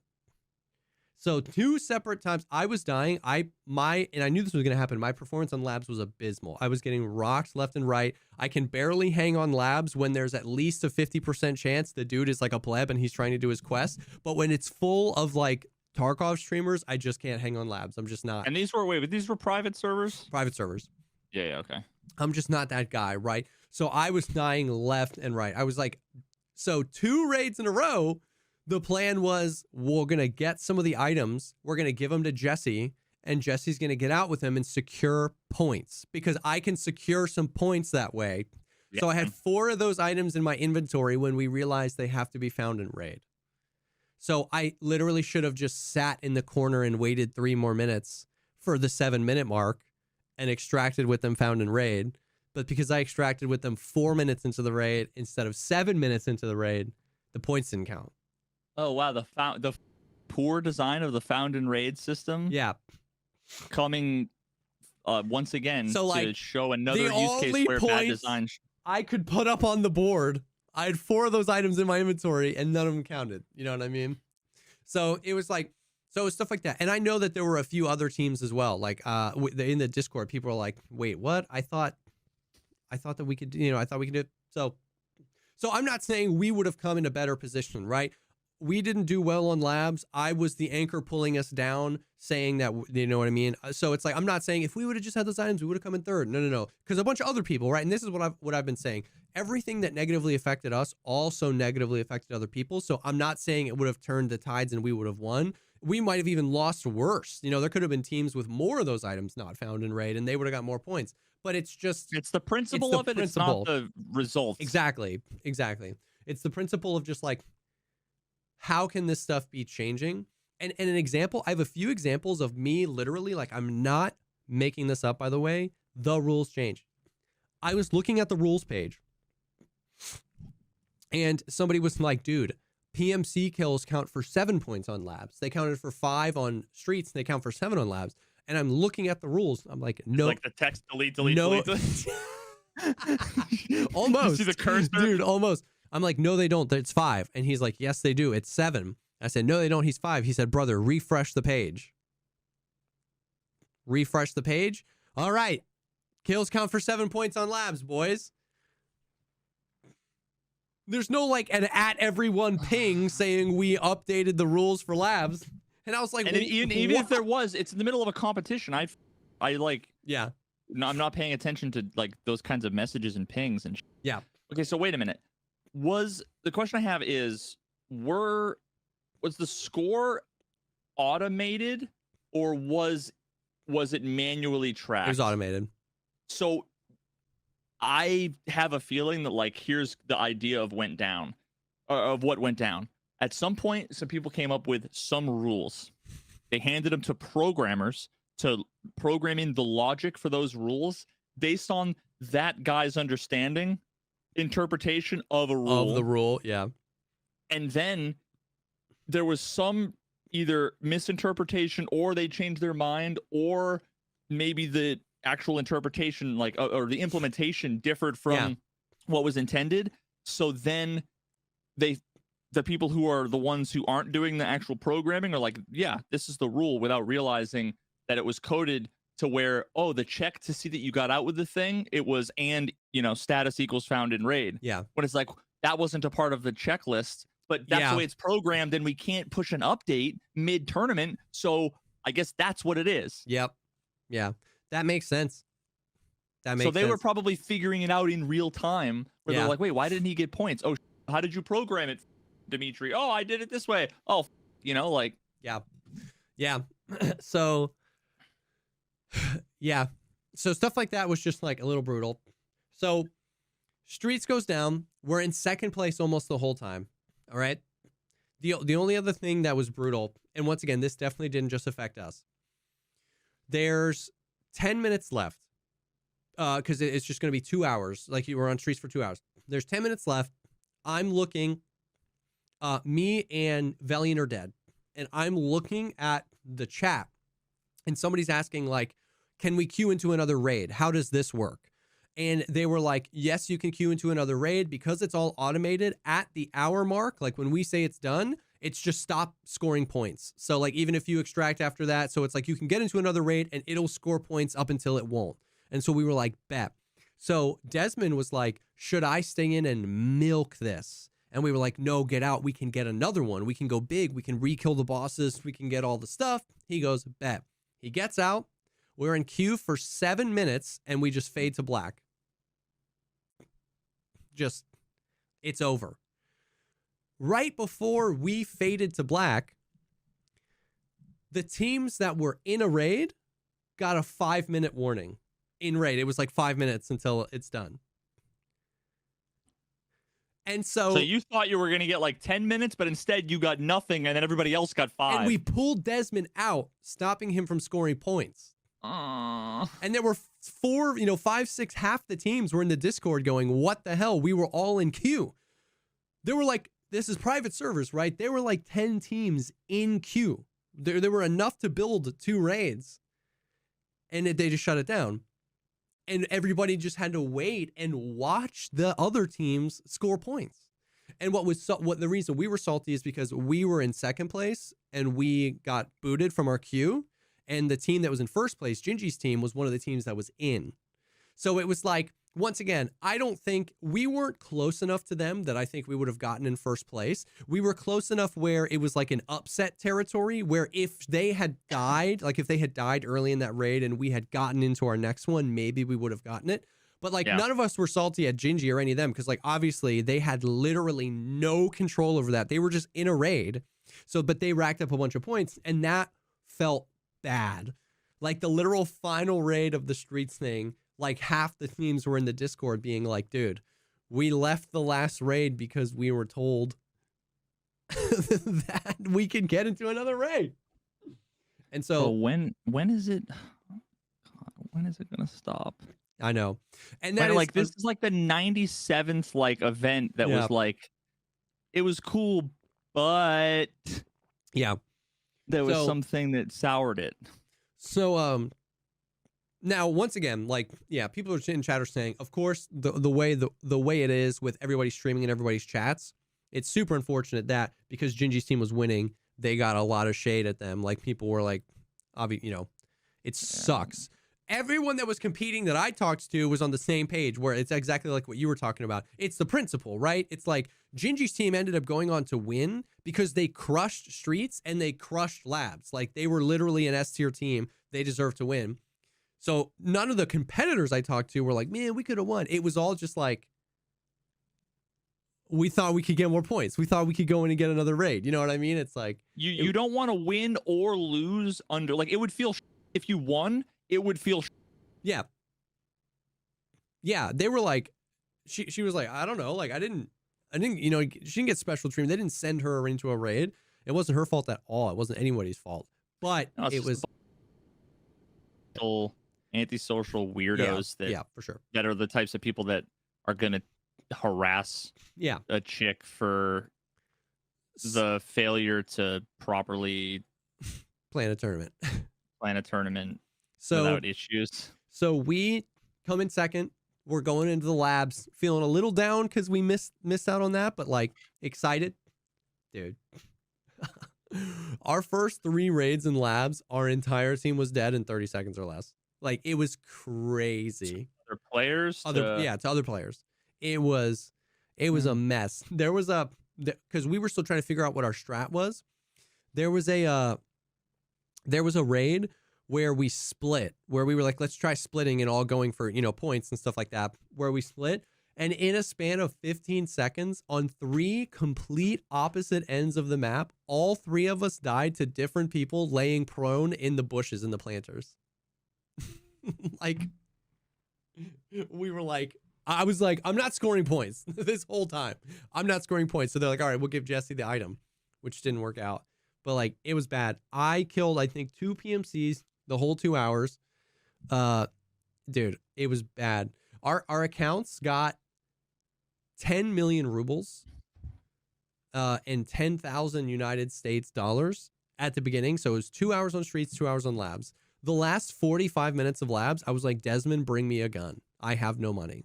So 2 separate times I was dying. And I knew this was going to happen. My performance on labs was abysmal. I was getting rocked left and right. I can barely hang on labs when there's at least a 50% chance the dude is like a pleb and he's trying to do his quest. But when it's full of like Tarkov streamers, I just can't hang on labs. I'm just not. And these were private servers? Private servers. Yeah, okay. I'm just not that guy, right? So I was dying left and right. I was like, so 2 raids in a row, the plan was we're going to get some of the items. We're going to give them to Jesse, and Jesse's going to get out with them and secure points because I can secure some points that way. So I had 4 of those items in my inventory when we realized they have to be found in raid. So I literally should have just sat in the corner and waited 3 more minutes for the 7-minute mark and extracted with them found in raid. But because I extracted with them 4 minutes into the raid instead of 7 minutes into the raid, the points didn't count. Oh wow, the poor design of the found in raid system. Yeah. Coming once again to show another use case where bad design. I could put up on the board. I had 4 of those items in my inventory and none of them counted. You know what I mean? So it was like, stuff like that. And I know that there were a few other teams as well. Like in the Discord, people were like, wait, what? I thought that we could, I thought we could do it. So I'm not saying we would have come in a better position, right? We didn't do well on labs. I was the anchor pulling us down, saying that, you know what I mean? So it's like, I'm not saying if we would have just had those items, we would have come in third. No. Because a bunch of other people, right? And this is what I've been saying. Everything that negatively affected us also negatively affected other people. So I'm not saying it would have turned the tides and we would have won. We might have even lost worse. There could have been teams with more of those items not found in raid and they would have got more points. But it's the principle of it. It's not the results. Exactly. It's the principle of just like, how can this stuff be changing? And an example, I have a few examples of me literally, like, I'm not making this up, by the way, the rules change. I was looking at the rules page and somebody was like, dude, PMC kills count for 7 points on labs. They counted for 5 on streets. And they count for 7 on labs. And I'm looking at the rules. I'm like, no. It's like the text delete. Almost. You see the cursor? Dude, almost. I'm like, no, they don't. It's 5. And he's like, yes, they do. It's 7. I said, no, they don't. He's 5. He said, brother, refresh the page. Refresh the page. All right. Kills count for 7 points on labs, boys. There's no like an at everyone ping saying we updated the rules for labs. And I was like, and even if there was, it's in the middle of a competition. I like, yeah. No, I'm not paying attention to like those kinds of messages and pings and yeah. Okay, so wait a minute. The question I have is, was the score automated or was it manually tracked? It was automated. So I have a feeling that like here's the idea of what went down. At some point, some people came up with some rules. They handed them to programmers to program in the logic for those rules based on that guy's interpretation of a rule. Of the rule, yeah. And then there was some either misinterpretation or they changed their mind or maybe the actual interpretation like or the implementation differed from what was intended. So then the people who are the ones who aren't doing the actual programming are like, yeah, this is the rule, without realizing that it was coded to where, oh, the check to see that you got out with the thing, it was status equals found in raid. Yeah. When it's like, that wasn't a part of the checklist, but that's the way it's programmed, and we can't push an update mid-tournament, so I guess that's what it is. Yep. Yeah. That makes sense. So they were probably figuring it out in real time, where they're like, wait, why didn't he get points? Oh, how did you program it, Dimitri? Oh, I did it this way. Oh, like. Yeah. Yeah. So, yeah. So stuff like that was just like a little brutal. So Streets goes down. We're in second place almost the whole time. All right. The only other thing that was brutal, and once again, this definitely didn't just affect us. There's 10 minutes left. Because it's just going to be 2 hours. Like you were on Streets for 2 hours. There's 10 minutes left. I'm looking. Me and Valiant are dead. And I'm looking at the chat. And somebody's asking, like, can we queue into another raid? How does this work? And they were like, yes, you can queue into another raid because it's all automated at the hour mark. Like when we say it's done, it's just stop scoring points. So like even if you extract after that, so it's like you can get into another raid and it'll score points up until it won't. And so we were like, bet. So Desmond was like, should I stay in and milk this? And we were like, no, get out. We can get another one. We can go big. We can re-kill the bosses. We can get all the stuff. He goes, bet. He gets out. We're in queue for 7 minutes and we just fade to black. Just, it's over. Right before we faded to black, the teams that were in a raid got a 5-minute warning in raid. It was like 5 minutes until it's done. And So you thought you were going to get like 10 minutes, but instead you got nothing, and then everybody else got 5. And we pulled Desmond out, stopping him from scoring points. And there were 4, 5, 6, half the teams were in the Discord going, what the hell? We were all in queue. There were like, this is private servers, right? There were like 10 teams in queue. There were enough to build 2 raids. And they just shut it down. And everybody just had to wait and watch the other teams score points. And what the reason we were salty is because we were in second place and we got booted from our queue. And the team that was in first place, Gingy's team, was one of the teams that was in. So it was like, once again, I don't think we weren't close enough to them that I think we would have gotten in first place. We were close enough where it was like an upset territory where if they had died, like if they had died early in that raid and we had gotten into our next one, maybe we would have gotten it. But like none of us were salty at Gingy or any of them because like obviously they had literally no control over that. They were just in a raid. So, but they racked up a bunch of points and that felt bad. Like the literal final raid of the streets thing, like half the teams were in the Discord being like, dude, we left the last raid because we were told that we could get into another raid. And so when is it? God, when is it going to stop? I know. And then like this is like the 97th like event that was like, it was cool, but there was something that soured it. So, now, once again, like, people are in chat are saying, of course, the way it is with everybody streaming and everybody's chats, it's super unfortunate that because Gingy's team was winning, they got a lot of shade at them. Like, people were like, it sucks. Everyone that was competing that I talked to was on the same page where it's exactly like what you were talking about. It's the principle, right? It's like Gingy's team ended up going on to win because they crushed streets and they crushed labs. Like, they were literally an S tier team. They deserved to win. So none of the competitors I talked to were like, man, we could have won. It was all just like, we thought we could get more points. We thought we could go in and get another raid. You know what I mean? It's like you don't want to win or lose under like it would feel if you won, it would feel yeah. They were like, she was like, I don't know, like I didn't, she didn't get special treatment. They didn't send her into a raid. It wasn't her fault at all. It wasn't anybody's fault. But it was antisocial weirdos that for sure, that are the types of people that are gonna harass a chick for the failure to properly plan a tournament without issues. So we come in second. We're going into the labs feeling a little down because we missed out on that, but like excited, dude. Our first 3 raids in labs, our entire team was dead in 30 seconds or less. Like, it was crazy. Other players? To other players. It was a mess. There was because we were still trying to figure out what our strat was. There was a raid where we split, where we were like, let's try splitting and all going for, points and stuff like that, where we split. And in a span of 15 seconds, on 3 complete opposite ends of the map, all 3 of us died to different people laying prone in the bushes in the planters. Like, we were like, I was like, I'm not scoring points this whole time. I'm not scoring points. So they're like, all right, we'll give Jesse the item, which didn't work out. But like, it was bad. I killed, I think, 2 PMCs the whole 2 hours. Dude, it was bad. Our accounts got 10 million rubles and 10,000 United States dollars at the beginning. So it was 2 hours on streets, 2 hours on labs. The last 45 minutes of labs, I was like, Desmond, bring me a gun. I have no money.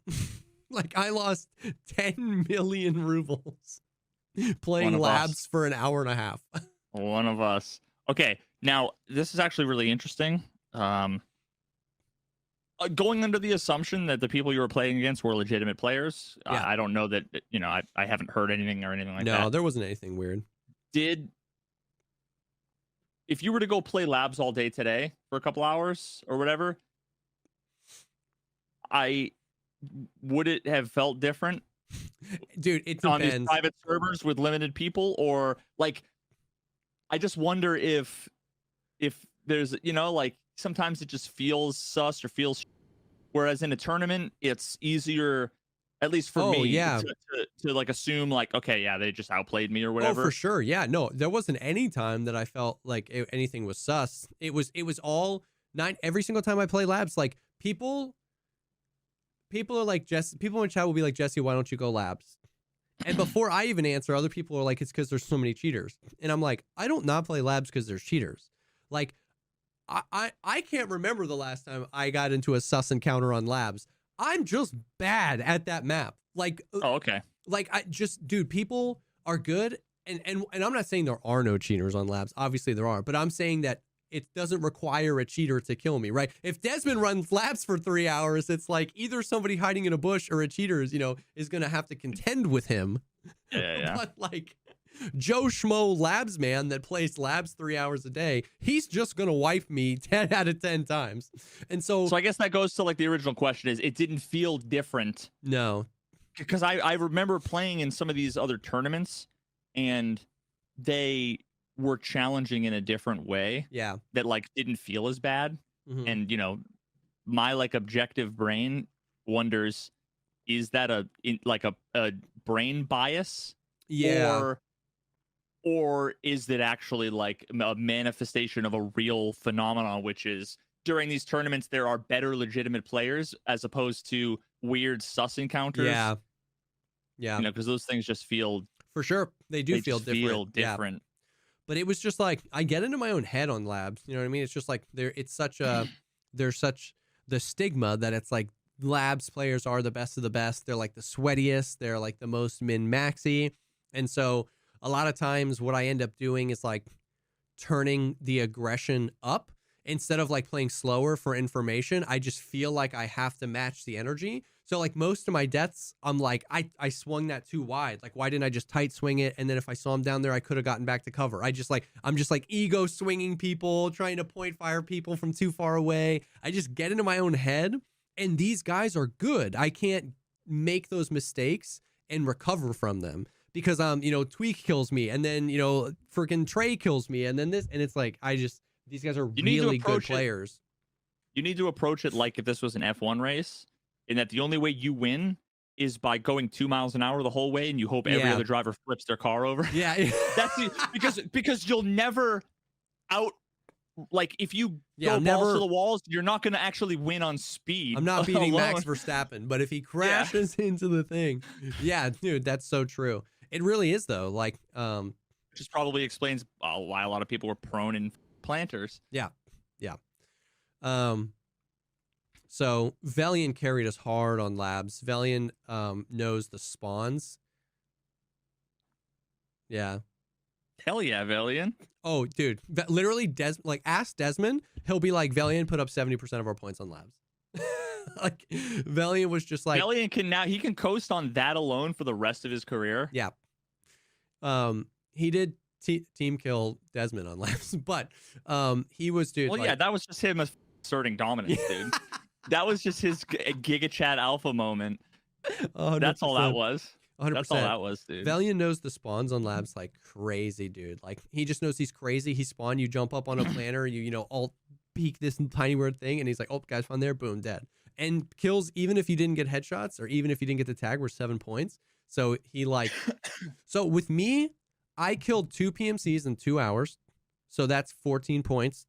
Like, I lost 10 million rubles playing labs for an hour and a half. One of us. Okay, now this is actually really interesting. Going under the assumption that the people you were playing against were legitimate players, I don't know that, I haven't heard anything or anything like that. No, there wasn't anything weird. If you were to go play labs all day today for a couple hours or whatever, would it have felt different? Dude, it depends. On these private servers with limited people, or like, I just wonder if there's, like sometimes it just feels sus or feels, whereas in a tournament, it's easier At least for Oh, me, yeah. to like assume like, okay, yeah, they just outplayed me or Oh, for whatever. sure. Yeah, no, there wasn't any time that I felt like anything was sus. It was all nine every single time I play labs. Like people are like Jesse. People in chat will be like, Jesse, why don't you go labs? And before I even answer, other people are like, it's because there's so many cheaters. And I'm like, I don't not play labs because there's cheaters. Like I can't remember the last time I got into a sus encounter on labs. I'm just bad at that map. Oh, okay. Like I just, dude, people are good, and I'm not saying there are no cheaters on labs. Obviously there are, but I'm saying that it doesn't require a cheater to kill me, right? If Desmond runs labs for 3 hours, it's like either somebody hiding in a bush or a cheater is gonna have to contend with him. Yeah. But like Joe Schmo labs man that plays labs 3 hours a day, he's just gonna wipe me 10 out of 10 times. And so So I guess that goes to like the original question is it didn't feel different no. because I remember playing in some of these other tournaments and they were challenging in a different way Yeah. that like didn't feel as bad. Mhm. And my like objective brain wonders, is that a brain bias? Yeah. Or is it actually like a manifestation of a real phenomenon, which is during these tournaments there are better legitimate players as opposed to weird sus encounters? Yeah. Yeah. Because those things just feel For sure. They do feel just different. feel Yeah. different. But it was just like I get into my own head on labs. You know what I mean? It's just like there's such the stigma that it's like labs players are the best of the best. They're like the sweatiest. They're like the most min maxy. And so a lot of times what I end up doing is like turning the aggression up instead of like playing slower for information. I just feel like I have to match the energy. So like most of my deaths, I'm like, I swung that too wide. Like, why didn't I just tight swing it? And then if I saw him down there, I could have gotten back to cover. I'm just like ego swinging people, trying to point fire people from too far away. I just get into my own head, and these guys are good. I can't make those mistakes and recover from them because Tweak kills me, and then freaking Trey kills me, and then this, and it's like these guys are really good players. You need to approach it like if this was an F1 race, in that the only way you win is by going 2 miles an hour the whole way, and you hope every other driver flips their car over. Yeah, because you'll never like if you go balls to the walls, you're not going to actually win on speed. I'm not beating Max Verstappen, but if he crashes into the thing, yeah, dude, that's so true. It really is though. Like, which probably explains why a lot of people were prone in planters. Yeah. So Velian carried us hard on labs. Velian knows the spawns. Yeah. Hell yeah, Velian. Oh, dude. Literally, ask Desmond. He'll be like, Velian put up 70% of our points on labs. Like, Velian was just like... Velian can coast on that alone for the rest of his career. Yeah. He did team kill Desmond on labs, but he was, dude... Well, yeah, that was just him asserting dominance, dude. That was just his Giga Chat alpha moment. 100%. That's all that was. 100%. That's all that was, dude. Valiant knows the spawns on labs like crazy, dude. Like, he just knows he's crazy. He spawned, you jump up on a planner, you alt peek this tiny weird thing, and he's like, oh, guys, found there, boom, dead. And kills, even if you didn't get headshots or even if you didn't get the tag, were 7 points. So he like, so with me, I killed 2 PMCs in 2 hours. So that's 14 points.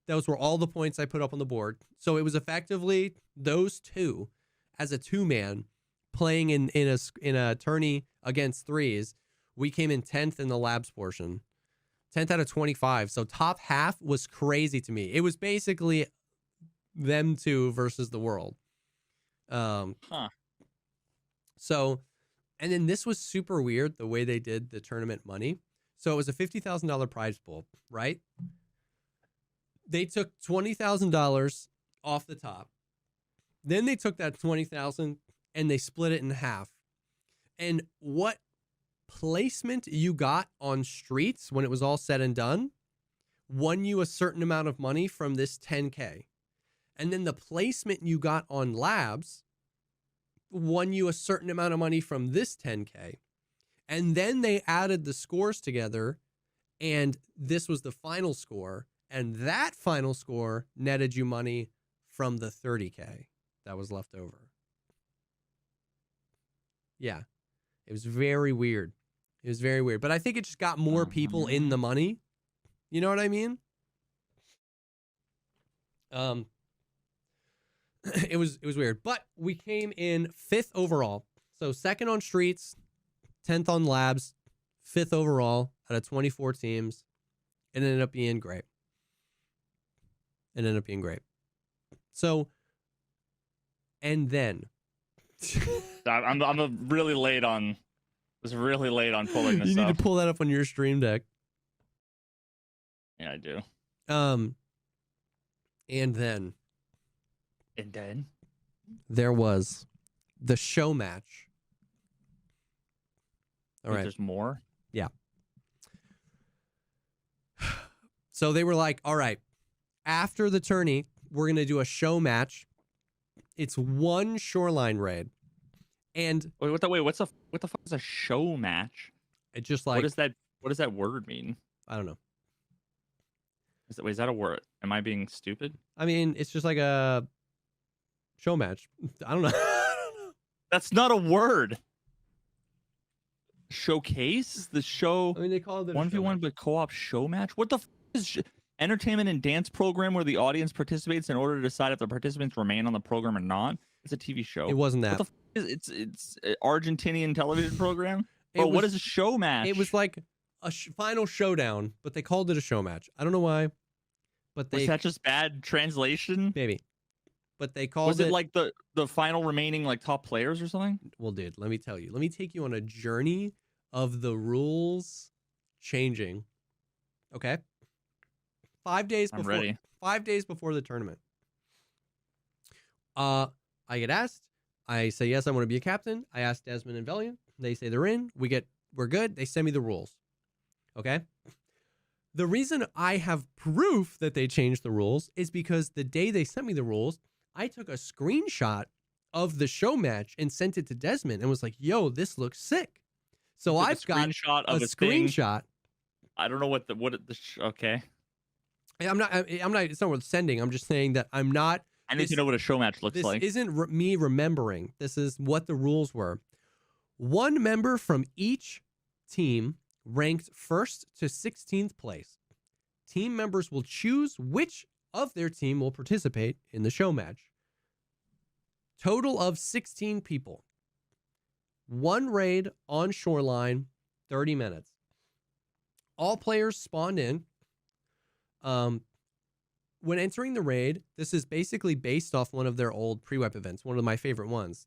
Those were all the points I put up on the board. So it was effectively those two as a 2-man playing in a tourney against threes. We came in 10th in the labs portion, 10th out of 25. So top half was crazy to me. It was basically them two versus the world. So, and then this was super weird the way they did the tournament money. So it was a $50,000 prize pool, right? They took $20,000 off the top. Then they took that $20,000 and they split it in half. And what placement you got on streets when it was all said and done won you a certain amount of money from this 10K. And then the placement you got on labs won you a certain amount of money from this 10K. And then they added the scores together, and this was the final score. And that final score netted you money from the 30K that was left over. Yeah. It was very weird. It was very weird. But I think it just got more people in the money. You know what I mean? It was weird. But we came in 5th overall. So 2nd on streets, 10th on labs, 5th overall out of 24 teams. It ended up being great. So, and then I'm really late on. Was really late on pulling this. You need up. to pull that up on your stream deck. Yeah, I do. And then there was the show match. All right. There's more. Yeah. So they were like, all right, after the tourney, we're going to do a show match. It's one shoreline raid. And what's the fuck is a show match? It just like, what does that word mean? I don't know. Is that a word? Am I being stupid? I mean, it's just like a show match. I don't know. That's not a word. Showcase? The show. I mean, they call it 1v1 but co-op show match? What the f is entertainment and dance program where the audience participates in order to decide if the participants remain on the program or not? It's a TV show. It wasn't that. What the f is it's an Argentinian television program? Bro, what is a show match? It was like a final showdown, but they called it a show match. I don't know why, but was that just bad translation? Maybe. But they called Was it like the final remaining like top players or something? Well, dude, let me tell you. Let me take you on a journey of the rules changing. Okay? 5 days before. I'm ready. 5 days before the tournament. I get asked. I say yes, I want to be a captain. I ask Desmond and Valiant. They say they're in. We're good. They send me the rules. Okay? The reason I have proof that they changed the rules is because the day they sent me the rules, I took a screenshot of the show match and sent it to Desmond and was like, yo, this looks sick. So I've got a screenshot. I don't know okay. I'm not, it's not worth sending. I'm just saying that I'm not. I need to know what a show match looks like. This isn't me remembering. This is what the rules were. One member from each team ranked 1st to 16th place. Team members will choose which of their team will participate in the show match. Total of 16 people. One raid on shoreline, 30 minutes. All players spawned in. When entering the raid, this is basically based off one of their old pre-web events, one of my favorite ones.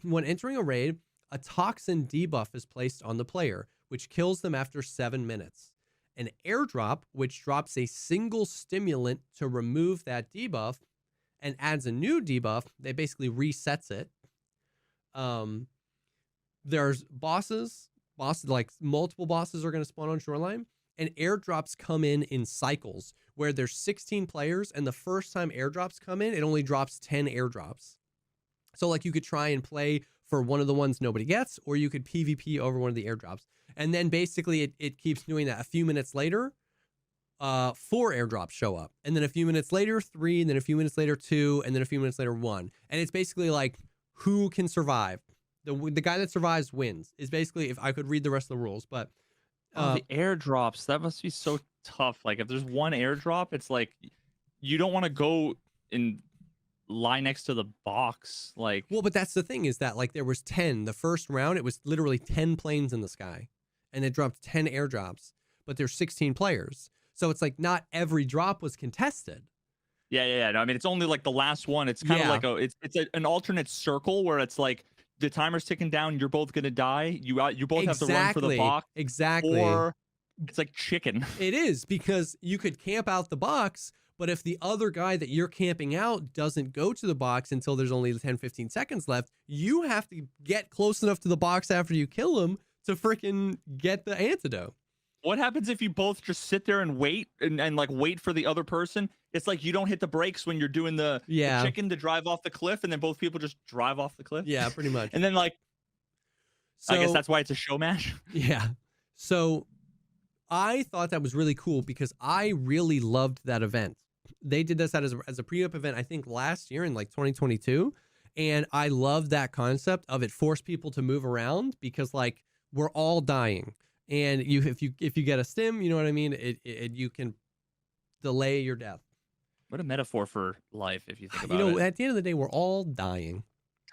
When entering a raid, a toxin debuff is placed on the player, which kills them after 7 minutes. An airdrop, which drops a single stimulant to remove that debuff and adds a new debuff that basically resets it. There's bosses, like multiple bosses are going to spawn on Shoreline, and airdrops come in cycles where there's 16 players, and the first time airdrops come in, it only drops 10 airdrops. So like you could try and play for one of the ones nobody gets, or you could PvP over one of the airdrops. And then basically it keeps doing that. A few minutes later, 4 airdrops show up. And then a few minutes later, 3, and then a few minutes later, 2, and then a few minutes later, 1. And it's basically like who can survive. The guy that survives wins is basically, if I could read the rest of the rules. But the airdrops, that must be so tough. Like if there's one airdrop, it's like you don't want to go and lie next to the box. Like, well, but that's the thing is that like there was 10 the first round. It was literally 10 planes in the sky, and it dropped 10 airdrops. But there's 16 players, so it's like not every drop was contested. Yeah. No, I mean, it's only like the last one. It's kind of like an alternate circle where it's like the timer's ticking down. You're both gonna die. You both have to run for the box. Exactly. Or it's like chicken. It is, because you could camp out the box, but if the other guy that you're camping out doesn't go to the box until there's only 10-15 seconds left, you have to get close enough to the box after you kill him to freaking get the antidote. What happens if you both just sit there and wait and like wait for the other person? It's like you don't hit the brakes when you're doing the chicken to drive off the cliff, and then both people just drive off the cliff. Yeah, pretty much. And then like, so, I guess that's why it's a show match. Yeah. So I thought that was really cool because I really loved that event. They did this as a pre-op event, I think last year in like 2022. And I love that concept of it forced people to move around because like we're all dying. And if you get a stim, you know what I mean? You can delay your death. What a metaphor for life, if you think about You know, it. at the end of the day, we're all dying.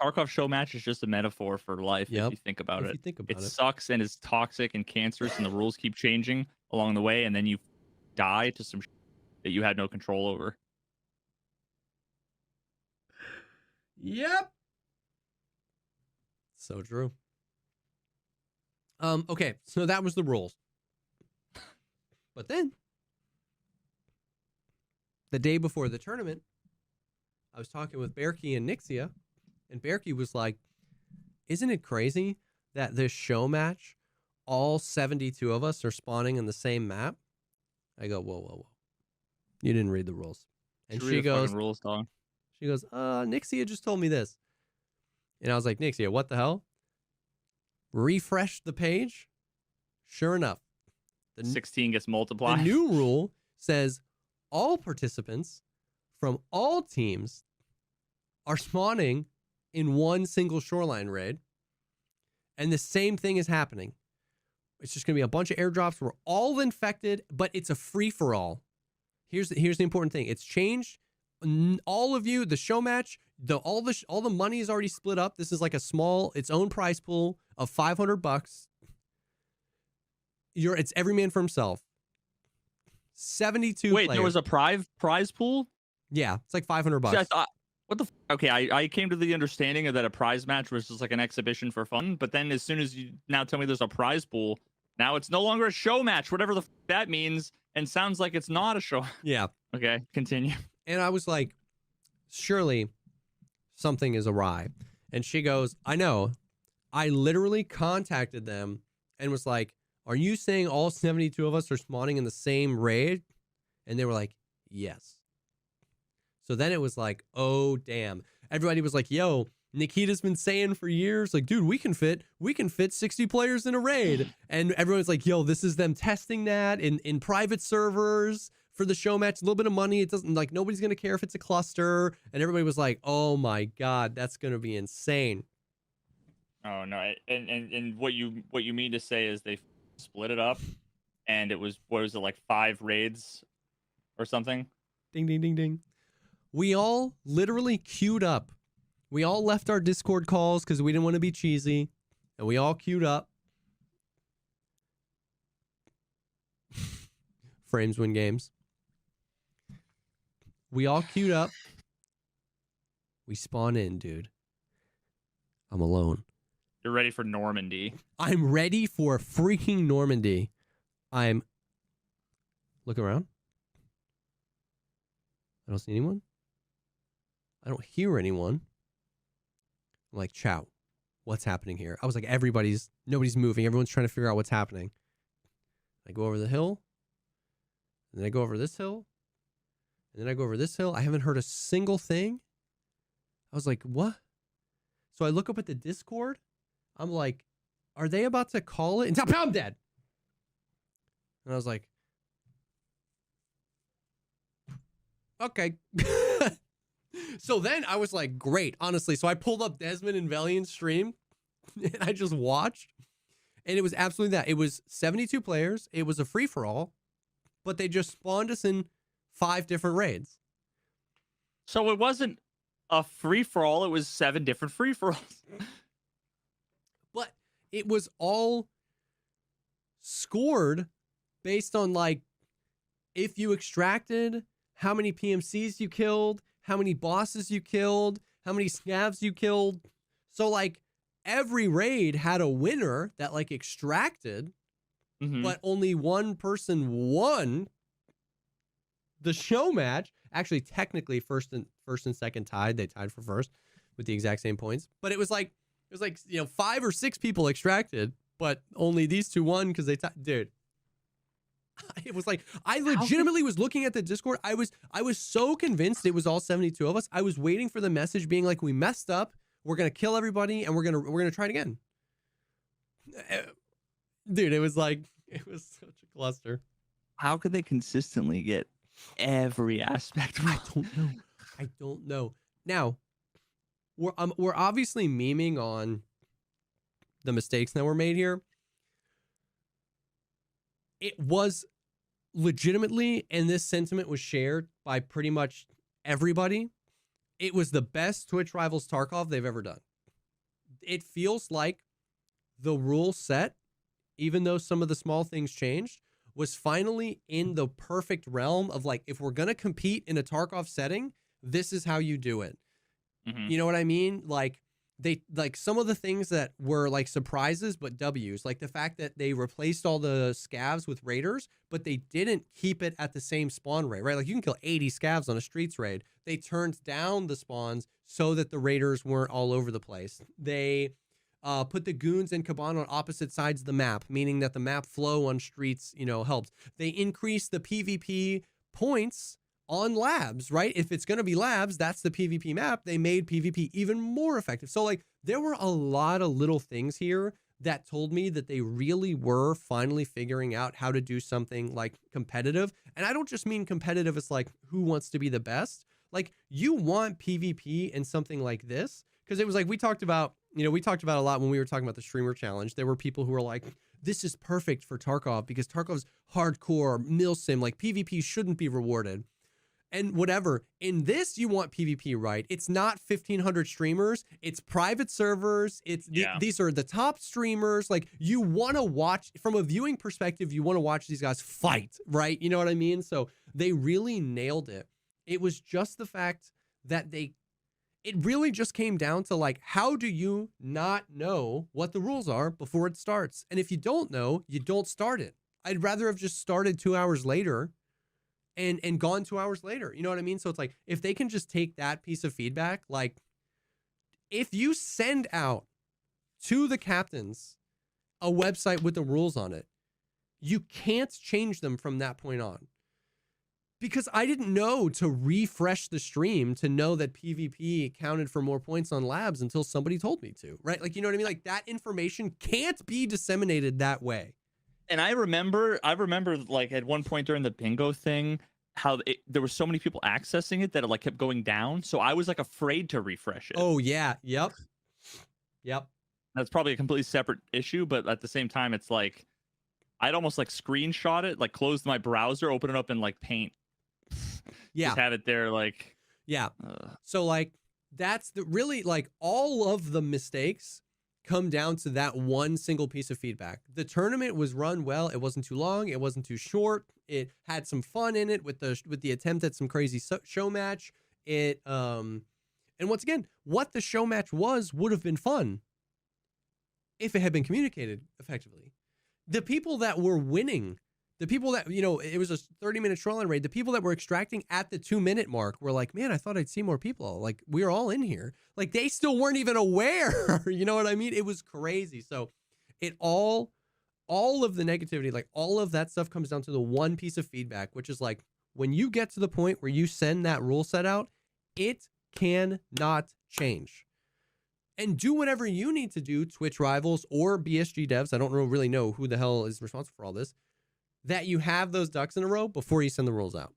Tarkov show match is just a metaphor for life, if you think about it. If you think about It it. sucks and is toxic and cancerous, and the rules keep changing along the way, and then you die to some that you had no control over. Yep. So true. Okay, so that was the rules. But then the day before the tournament, I was talking with Berkey and Nixia, and Berkey was like, isn't it crazy that this show match, all 72 of us are spawning in the same map? I go, whoa. You didn't read the rules. And she goes, rules, dog. She goes, Nixia just told me this. And I was like, Nixia, what the hell? Refresh the page. Sure enough, the 16 gets multiplied. The new rule says all participants from all teams are spawning in one single shoreline raid. And the same thing is happening. It's just going to be a bunch of airdrops. We're all infected, but it's a free-for-all. Here's the important thing. It's changed. All of you, the show match, all the money is already split up. This is like its own prize pool of $500. It's every man for himself. 72 Wait, players. there was a prize pool? Yeah, it's like $500. See, I thought, what the okay, I came to the understanding of that a prize match was just like an exhibition for fun, but then as soon as you now tell me there's a prize pool, now it's no longer a show match, whatever that means, and sounds like it's not a show. Yeah. Okay, continue. And I was like, surely something is awry. And she goes, I know. I literally contacted them and was like, are you saying all 72 of us are spawning in the same raid? And they were like, yes. So then it was like, oh, damn. Everybody was like, yo, Nikita's been saying for years, like, dude, we can fit 60 players in a raid. And everyone's like, yo, this is them testing that in private servers for the show match. A little bit of money. It doesn't, like, nobody's going to care if it's a cluster. And everybody was like, oh my God, that's going to be insane. Oh no. And what you mean to say is they split it up and it was, what was it, like 5 raids or something? Ding, ding, ding, ding. We all literally queued up. We all left our Discord calls because we didn't want to be cheesy. And we all queued up. Frames win games. We all queued up. We spawn in, dude. I'm alone. You're ready for Normandy. I'm ready for freaking Normandy. I'm looking around. I don't see anyone. I don't hear anyone. I'm like, chow, what's happening here? I was like, nobody's moving. Everyone's trying to figure out what's happening. I go over the hill. And then I go over this hill. And then I go over this hill. I haven't heard a single thing. I was like, what? So I look up at the Discord. I'm like, are they about to call it? And I'm dead. And I was like, okay. So then I was like, great, honestly. So I pulled up Desmond and Valiant's stream and I just watched. And it was absolutely that. It was 72 players. It was a free-for-all. But they just spawned us in 5 different raids. So it wasn't a free-for-all. It was 7 different free-for-alls. But it was all scored based on, like, if you extracted, how many PMCs you killed, how many bosses you killed, how many scavs you killed. So, like, every raid had a winner that, like, extracted, but only one person won the show match. Actually, technically, first and second tied. They tied for first with the exact same points. But it was like 5 or 6 people extracted, but only these 2 won because they tied. Dude, it was like, I legitimately was looking at the Discord. I was so convinced it was all 72 of us. I was waiting for the message being like, we messed up. We're gonna kill everybody, and we're gonna try it again. Dude, it was such a cluster. How could they consistently get every aspect? I don't know. Now, we're obviously memeing on the mistakes that were made here. It was legitimately, and this sentiment was shared by pretty much everybody. It was the best Twitch Rivals Tarkov they've ever done. It feels like the rule set, even though some of the small things changed, was finally in the perfect realm of like, if we're going to compete in a Tarkov setting, this is how you do it. Mm-hmm. You know what I mean? Like, they like some of the things that were like surprises but W's, like the fact that they replaced all the scavs with raiders, but they didn't keep it at the same spawn rate, right? Like you can kill 80 scavs on a streets raid. They turned down the spawns so that the raiders weren't all over the place. They put the goons and Caban on opposite sides of the map, meaning that the map flow on streets, you know, helps. They increased the PvP points on labs, right? If it's going to be labs, that's the PvP map. They made PvP even more effective. So like there were a lot of little things here that told me that they really were finally figuring out how to do something like competitive. And I don't just mean competitive as like who wants to be the best. Like you want PvP in something like this, because it was like we talked about a lot when we were talking about the streamer challenge. There were people who were like, this is perfect for Tarkov because Tarkov's hardcore milsim, like PvP shouldn't be rewarded. And whatever. In this, you want PvP, right? It's not 1,500 streamers. It's private servers. These are the top streamers. Like you want to watch, from a viewing perspective, you want to watch these guys fight, right? You know what I mean? So they really nailed it. It was just the fact that it really just came down to like, how do you not know what the rules are before it starts? And if you don't know, you don't start it. I'd rather have just started 2 hours later and gone 2 hours later. You know what I mean? So it's like, if they can just take that piece of feedback, like if you send out to the captains a website with the rules on it, you can't change them from that point on. Because I didn't know to refresh the stream to know that PvP counted for more points on labs until somebody told me to, right? Like, you know what I mean? Like that information can't be disseminated that way. And I remember like at one point during the bingo thing, how there were so many people accessing it that it like kept going down. So I was like afraid to refresh it. Oh yeah. Yep. That's probably a completely separate issue, but at the same time, it's like I'd almost like screenshot it, like close my browser, open it up in like Paint. Yeah. Just have it there, like. Yeah. So like that's really like all of the mistakes come down to that one single piece of feedback. The tournament was run well. It wasn't too long. It wasn't too short. It had some fun in it with the attempt at some crazy show match. And once again, what the show match would have been fun if it had been communicated effectively. The people that were winning, the people that, you know, it was a 30-minute shoreline raid. The people that were extracting at the 2-minute mark were like, man, I thought I'd see more people. Like, we're all in here. Like, they still weren't even aware. You know what I mean? It was crazy. So it all of the negativity, like all of that stuff comes down to the one piece of feedback, which is like, when you get to the point where you send that rule set out, it cannot change. And do whatever you need to do, Twitch Rivals or BSG devs. I don't really know who the hell is responsible for all this. That you have those ducks in a row before you send the rules out.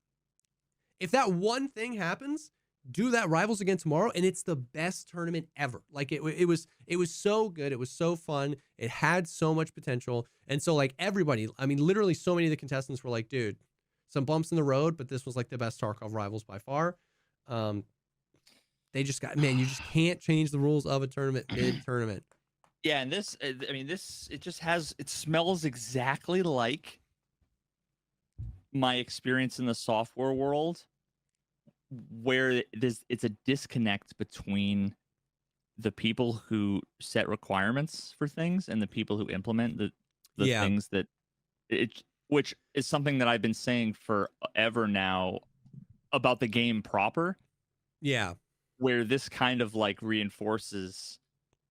If that one thing happens, do that Rivals again tomorrow, and it's the best tournament ever. Like it was so good. It was so fun. It had so much potential. And so like everybody, I mean, literally so many of the contestants were like, dude, some bumps in the road, but this was like the best Tarkov Rivals by far. They just got, man, you just can't change the rules of a tournament mid-tournament. Yeah, and this, I mean, this, it smells exactly like my experience in the software world, where it's a disconnect between the people who set requirements for things and the people who implement the things that which is something that I've been saying forever now about the game proper. Yeah. Where this kind of like reinforces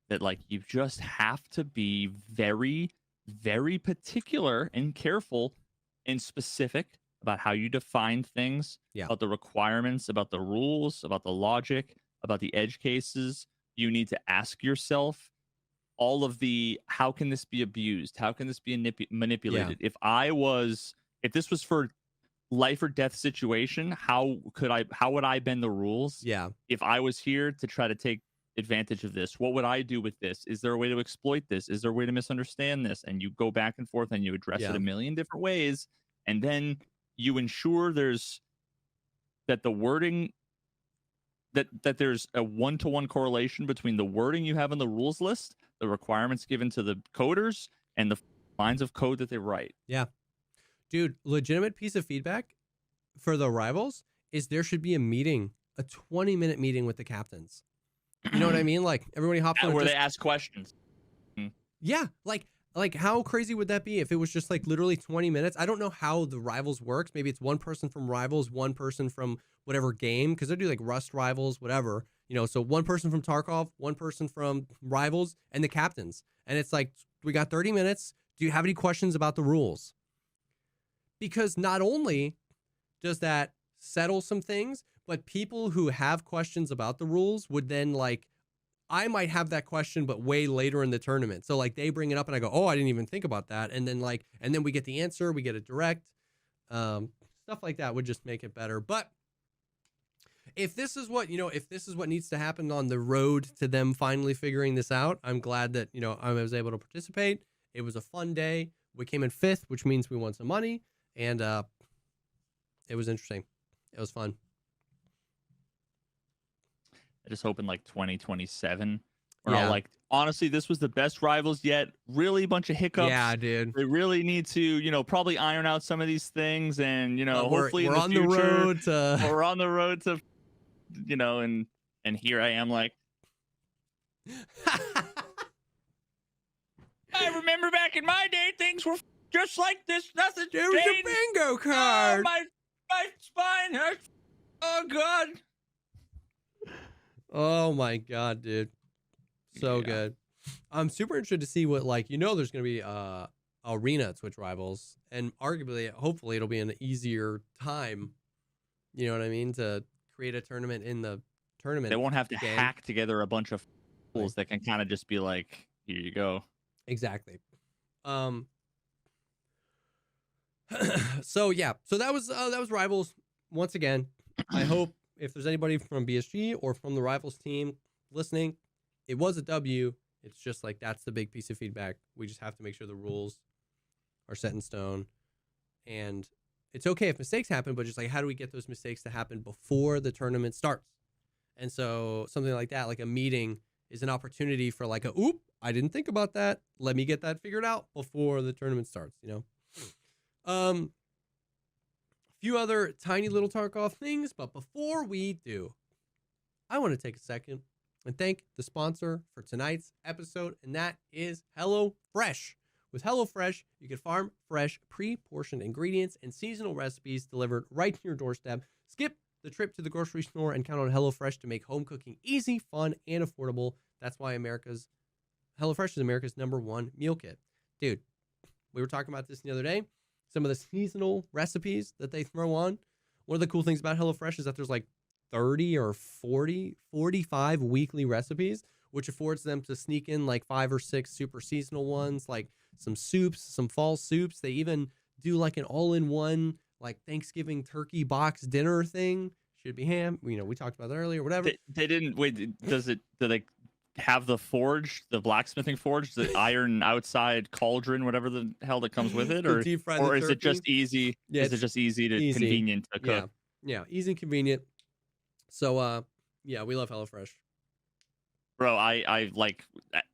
that, like, you just have to be very, very particular and careful and specific about how you define things, about the requirements, about the rules, about the logic, about the edge cases. You need to ask yourself all of the, how can this be abused? How can this be manipulated? Yeah. If this was for life or death situation, how would I bend the rules? Yeah. If I was here to try to take advantage of this? What would I do with this? Is there a way to exploit this? Is there a way to misunderstand this? And you go back and forth and you address it a million different ways. And then you ensure that the wording, that there's a one-to-one correlation between the wording you have in the rules list, the requirements given to the coders, and the lines of code that they write. Yeah. Dude, legitimate piece of feedback for the rivals is there should be a meeting, a 20-minute meeting with the captains. You know what I mean? Like everybody hops on where they ask questions. Yeah, like how crazy would that be if it was just like literally 20 minutes? I don't know how the rivals works. Maybe it's one person from rivals, one person from whatever game, because they do like Rust rivals, whatever. You know, so one person from Tarkov, one person from rivals, and the captains. And it's like, we got 30 minutes. Do you have any questions about the rules? Because not only does that settle some things, but people who have questions about the rules would then like, I might have that question, but way later in the tournament. So like they bring it up and I go, oh, I didn't even think about that. And then we get the answer, we get it direct. Stuff like that would just make it better. But if this is what needs to happen on the road to them finally figuring this out, I'm glad that, I was able to participate. It was a fun day. We came in 5th, which means we won some money. And it was interesting. It was fun. I just hope in like 2027, we're not like, honestly, this was the best rivals yet. Really a bunch of hiccups. Yeah, dude. They really need to, probably iron out some of these things, and hopefully we're on the road to we're on the road to, and here I am like, I remember back in my day, things were just like this. Nothing changed. There was a bingo card. Oh, my spine hurts. Oh God. Oh my God, dude. So good. I'm super interested to see what there's going to be arena Twitch rivals, and arguably, hopefully it'll be an easier time. You know what I mean? To create a tournament in the tournament. They won't have to hack together a bunch of tools that can kind of just be like, here you go. Exactly. So that was rivals once again. I hope if there's anybody from BSG or from the rivals team listening, it was a W. It's just like, that's the big piece of feedback. We just have to make sure the rules are set in stone, and it's okay if mistakes happen, but just like, how do we get those mistakes to happen before the tournament starts? And so something like that, like a meeting, is an opportunity for like oop, I didn't think about that. Let me get that figured out before the tournament starts, A few other tiny little Tarkov things, but before we do, I want to take a second and thank the sponsor for tonight's episode, and that is HelloFresh. With HelloFresh, you can farm fresh, pre-portioned ingredients and seasonal recipes delivered right to your doorstep. Skip the trip to the grocery store and count on HelloFresh to make home cooking easy, fun, and affordable. That's why HelloFresh is America's #1 meal kit. Dude, we were talking about this the other day. Some of the seasonal recipes that they throw on. One of the cool things about HelloFresh is that there's like 30 or 40, 45 weekly recipes, which affords them to sneak in like 5 or 6 super seasonal ones, like some soups, some fall soups. They even do like an all-in-one like Thanksgiving turkey box dinner thing. Should be ham. We talked about that earlier, whatever. They didn't wait. Do they have the forge, the blacksmithing forge, the iron outside cauldron, whatever the hell that comes with it, or is it just easy? Yeah, is it just easy to convenient to cook? Yeah, easy and convenient. So we love HelloFresh. Bro, I like,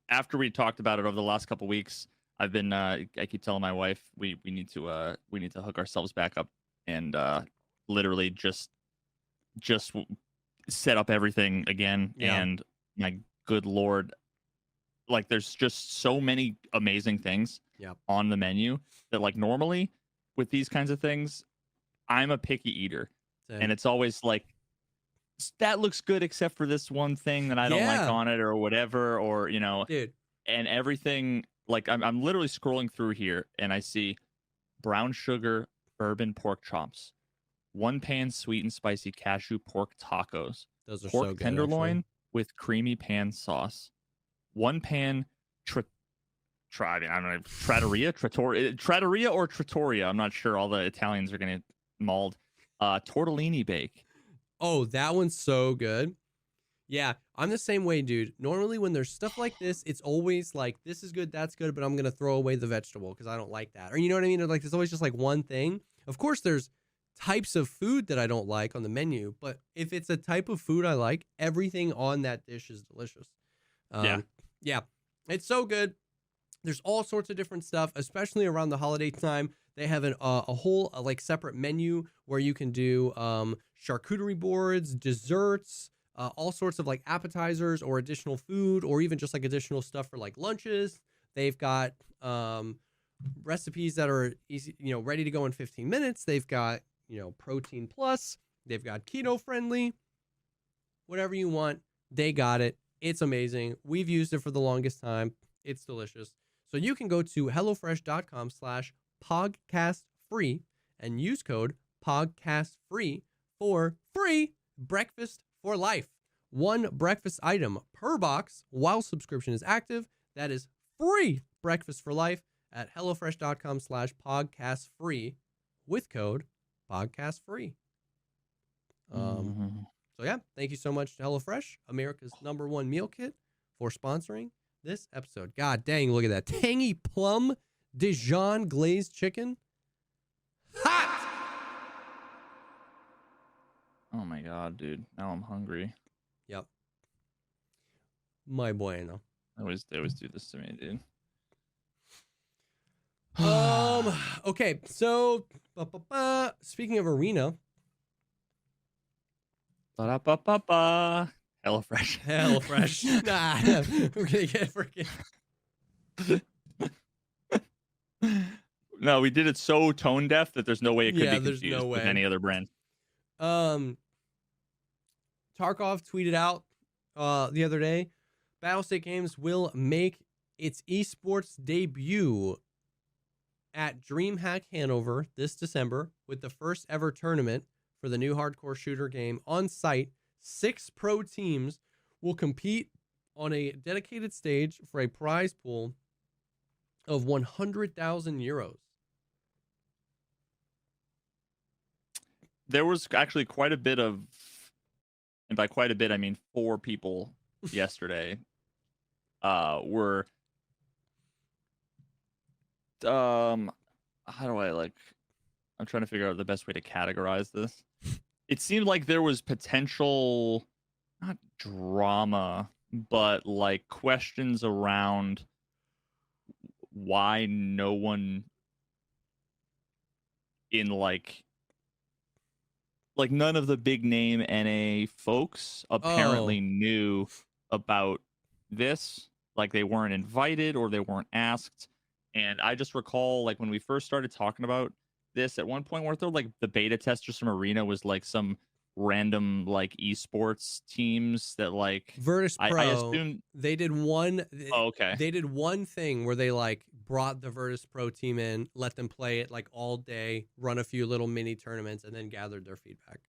after we talked about it over the last couple weeks, I've been I keep telling my wife we need to hook ourselves back up and literally just set up everything again. And my good Lord, like there's just so many amazing things on the menu that like normally with these kinds of things, I'm a picky eater. Same. And it's always like, that looks good except for this one thing that I don't like on it or whatever, or dude. And everything, like I'm literally scrolling through here and I see brown sugar bourbon pork chops, 1-pan sweet and spicy cashew pork tacos, those are pork so good, tenderloin actually. With creamy pan sauce, 1-pan trattoria or trattoria. I'm not sure. All the Italians are gonna mauled. Tortellini bake. Oh, that one's so good. Yeah, I'm the same way, dude. Normally, when there's stuff like this, it's always like, this is good, that's good, but I'm going to throw away the vegetable because I don't like that. Or you know what I mean? Or like, there's always just like one thing. Of course, there's types of food that I don't like on the menu, but if it's a type of food I like, everything on that dish is delicious. Yeah. Yeah, it's so good. There's all sorts of different stuff, especially around the holiday time. They have a whole like separate menu where you can do charcuterie boards, desserts, all sorts of like appetizers or additional food, or even just like additional stuff for like lunches. They've got recipes that are easy, ready to go in 15 minutes. They've got, protein plus. They've got keto friendly. Whatever you want, they got it. It's amazing. We've used it for the longest time. It's delicious. So you can go to hellofresh.com/podcastfree and use code podcastfree for free breakfast for life. One breakfast item per box while subscription is active. That is free breakfast for life at hellofresh.com/podcastfree with code podcastfree. So yeah, thank you so much to HelloFresh, America's #1 meal kit, for sponsoring this episode. God dang, look at that. Tangy plum Dijon glazed chicken. Hot! Oh my god, dude. Now I'm hungry. Yep. My bueno. They always do this to me, dude. Okay, so speaking of arena. Ba-da-ba-ba-ba. HelloFresh. HelloFresh. Nah, we're gonna get freaking. No, we did it so tone deaf that there's no way it could be there's confused no with way. any other brand. Tarkov tweeted out the other day, Battlestate Games will make its esports debut at DreamHack Hanover this December with the first ever tournament for the new hardcore shooter game on site. 6 pro teams will compete on a dedicated stage for a prize pool of 100,000 euros. There was actually quite a bit of, and by quite a bit I mean 4 people yesterday were how do I I'm trying to figure out the best way to categorize this. It seemed like there was potential, not drama, but like questions around why no one in like none of the big name NA folks apparently knew about this. Like they weren't invited or they weren't asked. And I just recall like when we first started talking about this, at one point weren't there like the beta testers from Arena was like some random like esports teams that like Virtus Pro. I assume they did one. Oh, okay. They did one thing where they like brought the Virtus Pro team in, let them play it like all day, run a few little mini tournaments, and then gathered their feedback.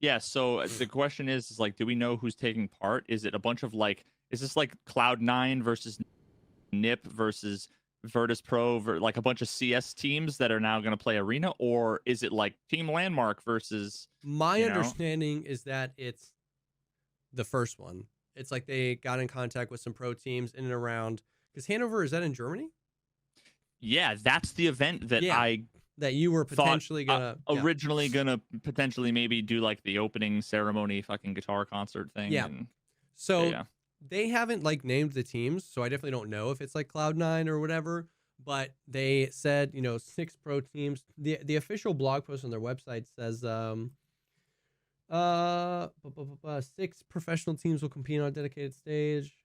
Yeah. So the question is like, do we know who's taking part? Is it a bunch of like, is this like Cloud9 versus NIP versus Virtus Pro, like a bunch of CS teams that are now going to play Arena, or is it like Team Landmark versus? My understanding is that it's the first one. It's like they got in contact with some pro teams in and around, because Hanover, is that in Germany? Yeah, that's the event that that you were potentially originally gonna potentially maybe do like the opening ceremony fucking guitar concert thing. Yeah. So they haven't like named the teams, so I definitely don't know if it's like Cloud9 or whatever. But they said 6 pro teams. The official blog post on their website says 6 professional teams will compete on a dedicated stage.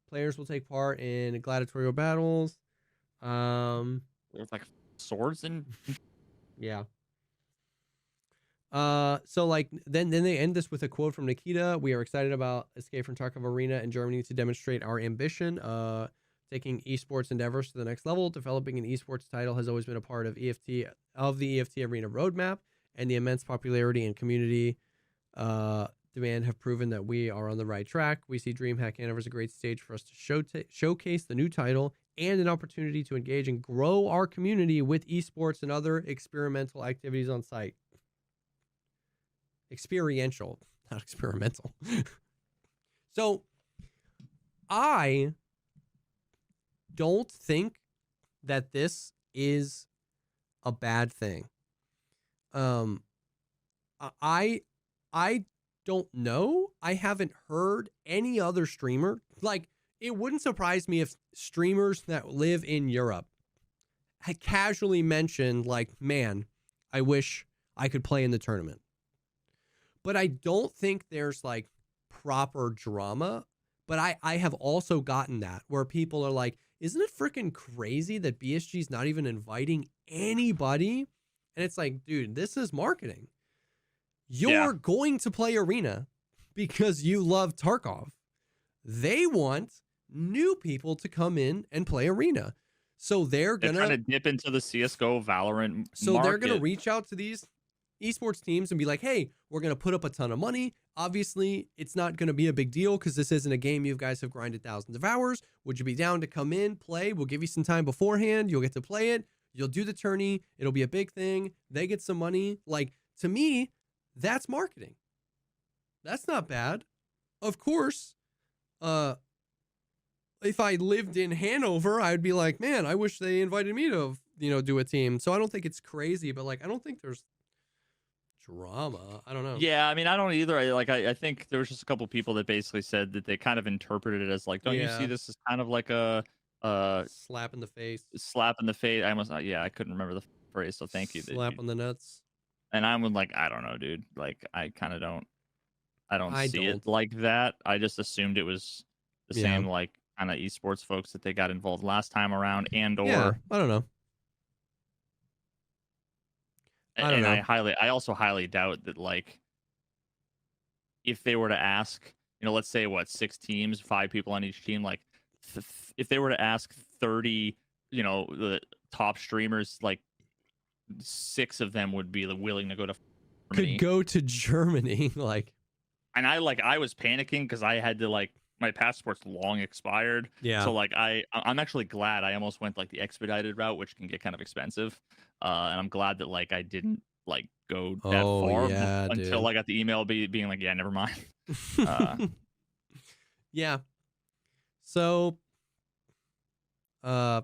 Players will take part in gladiatorial battles. There's like swords and yeah. So like then they end this with a quote from Nikita. We are excited about Escape from Tarkov Arena in Germany to demonstrate our ambition, taking esports endeavors to the next level. Developing an esports title has always been a part of the EFT Arena roadmap, and the immense popularity and community demand have proven that we are on the right track. We see DreamHack Hanover as a great stage for us to showcase the new title and an opportunity to engage and grow our community with esports and other experimental activities on site. Experiential. not experimental. So I don't think that this is a bad thing. I don't know. I haven't heard any other streamer. Like, it wouldn't surprise me if streamers that live in Europe had casually mentioned, like, man, I wish I could play in the tournament. But I don't think there's like proper drama. But I have also gotten that where people are like, isn't it freaking crazy that BSG's not even inviting anybody? And it's like, dude, this is marketing. You're going to play Arena because you love Tarkov. They want new people to come in and play Arena. So they're trying to dip into the CSGO Valorant So market. they're going to reach out to these esports teams and be like, hey, we're going to put up a ton of money. Obviously, it's not going to be a big deal because this isn't a game you guys have grinded thousands of hours. Would you be down to come in, play? We'll give you some time beforehand. You'll get to play it. You'll do the tourney. It'll be a big thing. They get some money. Like, to me, that's marketing. That's not bad. Of course, if I lived in Hanover, I'd be like, man, I wish they invited me to, do a team. So I don't think it's crazy, but like, I don't think there's drama. I don't know. Yeah, I mean, I don't either. I think there was just a couple people that basically said that they kind of interpreted it as like, don't you see this as kind of like a slap in the face? Slap in the face. I couldn't remember the phrase, so thank you. Slap on the nuts. And I'm like, I don't know, dude. Like, I kind of don't. I don't see it like that. I just assumed it was the same, like, kind of esports folks that they got involved last time around, and or I don't know. I also highly doubt that, like, if they were to ask, let's say 6 teams, 5 people on each team, like, if they were to ask 30, the top streamers, like 6 of them would be willing to go to Germany. Could go to Germany, like. And I was panicking because I had to, like, my passport's long expired. Yeah. So like I'm actually glad I almost went like the expedited route, which can get kind of expensive. And I'm glad that like I didn't like go that far until I got the email being like, yeah, never mind. Yeah. So I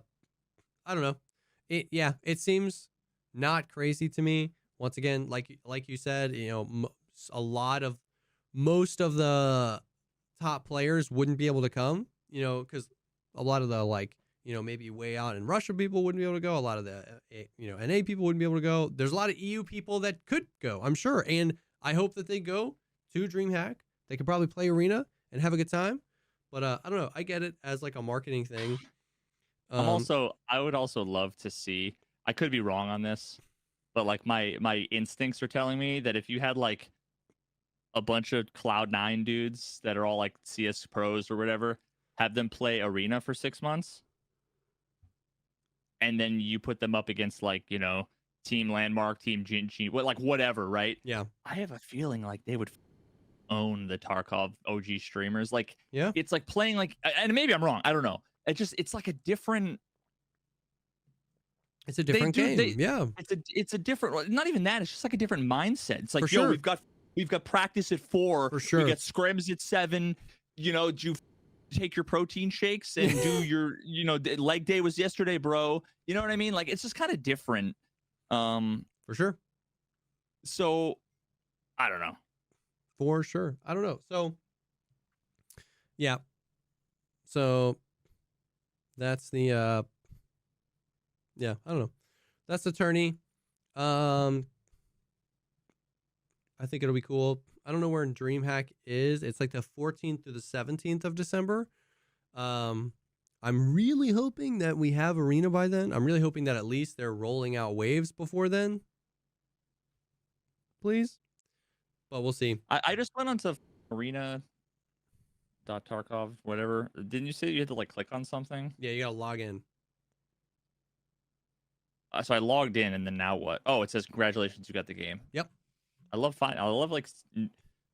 don't know. It seems not crazy to me. Once again, like you said, most of the top players wouldn't be able to come, because a lot of the, like, maybe way out in Russia people wouldn't be able to go. A lot of the, NA people wouldn't be able to go. There's a lot of EU people that could go, I'm sure. And I hope that they go to DreamHack. They could probably play Arena and have a good time. But I don't know. I get it as like a marketing thing. I would also love to see, I could be wrong on this, but like my instincts are telling me that if you had like a bunch of Cloud9 dudes that are all like CS pros or whatever, have them play Arena for 6 months, and then you put them up against like, Team Landmark, Team Jinji, whatever, right? Yeah. I have a feeling like they would own the Tarkov OG streamers. Like, yeah, it's like playing like, and maybe I'm wrong, I don't know. It's like a different. It's a different game. It's a different. Not even that. It's just like a different mindset. It's like, for sure. We've got practice at 4. For sure. We got scrims at 7. Do you take your protein shakes and do your, leg day was yesterday, bro. You know what I mean? Like, it's just kind of different. For sure. So, I don't know. For sure. I don't know. So, yeah. So, that's the, I don't know. That's the tourney. I think it'll be cool. I don't know where DreamHack is. It's like the 14th through the 17th of December. I'm really hoping that we have Arena by then. I'm really hoping that at least they're rolling out waves before then. Please. But we'll see. I just went onto arena.tarkov, whatever. Didn't you say you had to like click on something? Yeah, you gotta log in. So I logged in, and then now what? Oh, it says congratulations, you got the game. Yep. I love like.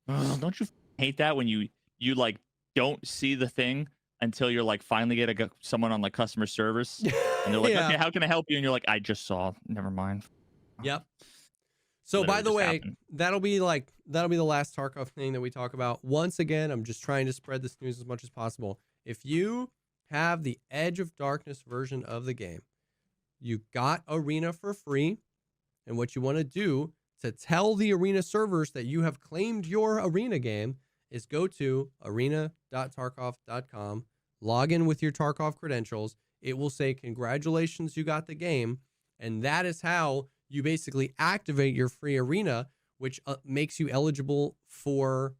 Don't you hate that when you like don't see the thing until you're like finally get someone on like customer service, and they're like, okay, how can I help you? And you're like, I just saw. Never mind. Yep. So by literally the just way, happened. that'll be the last Tarkov thing that we talk about. Once again, I'm just trying to spread this news as much as possible. If you have the Edge of Darkness version of the game, you got Arena for free. And what you want to do to tell the Arena servers that you have claimed your Arena game is go to arena.tarkov.com, log in with your Tarkov credentials. It will say, congratulations, you got the game. And that is how you basically activate your free Arena, which makes you eligible for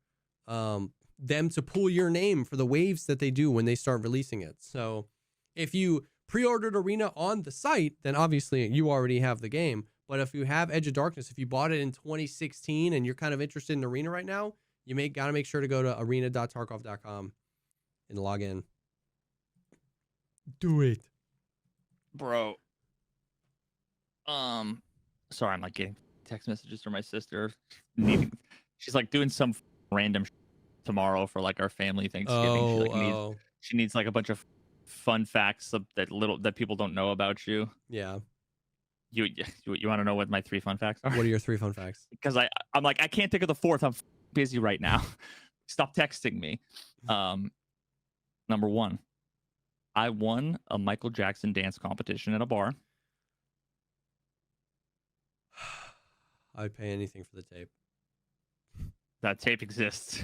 them to pull your name for the waves that they do when they start releasing it. So if you pre-ordered Arena on the site, then obviously you already have the game. But if you have Edge of Darkness, if you bought it in 2016 and you're kind of interested in Arena right now, you got to make sure to go to arena.tarkov.com and log in. Do it. Bro. Sorry, I'm like getting text messages from my sister. She's like doing some random tomorrow for like our family Thanksgiving. She needs like a bunch of fun facts that people don't know about you. Yeah. You want to know what my 3 fun facts are? What are your 3 fun facts? Because I'm like, I can't think of the 4th. I'm busy right now. Stop texting me. Number 1, I won a Michael Jackson dance competition at a bar. I'd pay anything for the tape. That tape exists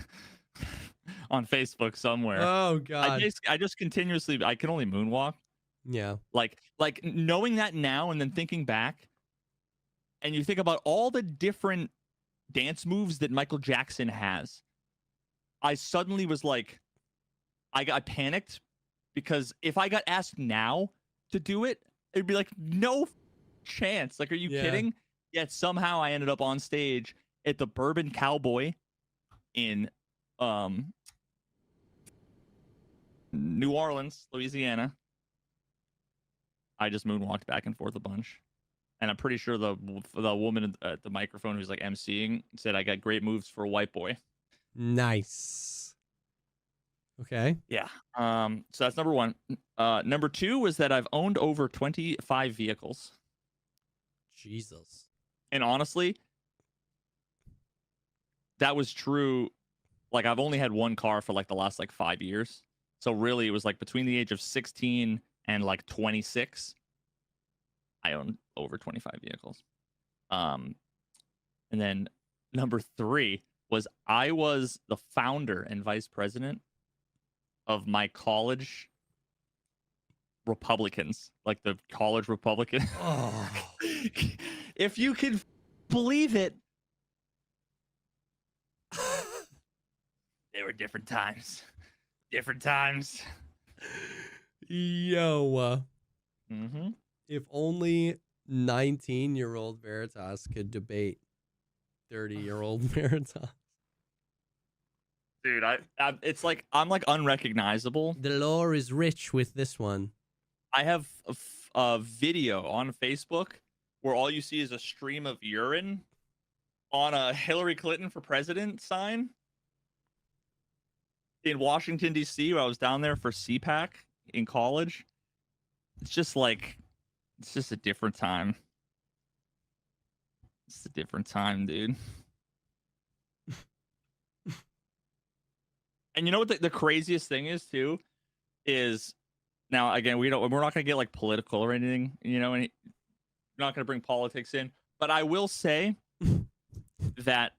on Facebook somewhere. Oh God. I just continuously, I can only moonwalk. Yeah. Like knowing that now and then thinking back, and you think about all the different dance moves that Michael Jackson has, I suddenly was like, I got panicked, because if I got asked now to do it, it'd be like, no chance. Like, are you kidding? Yet somehow I ended up on stage at the Bourbon Cowboy in New Orleans, Louisiana. I just moonwalked back and forth a bunch. And I'm pretty sure the woman at the microphone who's like emceeing said I got great moves for a white boy. Nice. Okay. Yeah. So that's number 1. Number 2 was that I've owned over 25 vehicles. Jesus. And honestly, that was true. Like, I've only had one car for like the last like 5 years. So really it was like between the age of 16 and like 26, I owned over 25 vehicles. And then number 3 was I was the founder and vice president of my college Republicans, like the college Republican. Oh. If you could believe it. They were different times. Different times. Yo. Mm-hmm. If only 19-year-old Veritas could debate 30-year-old Veritas. Dude, it's like I'm like unrecognizable. The lore is rich with this one. I have a video on Facebook where all you see is a stream of urine on a Hillary Clinton for president sign in Washington, D.C., where I was down there for CPAC in college. It's just a different time. It's a different time, dude. And you know what the craziest thing is too? Is now again we're not gonna get like political or anything, you know, and we're not gonna bring politics in. But I will say that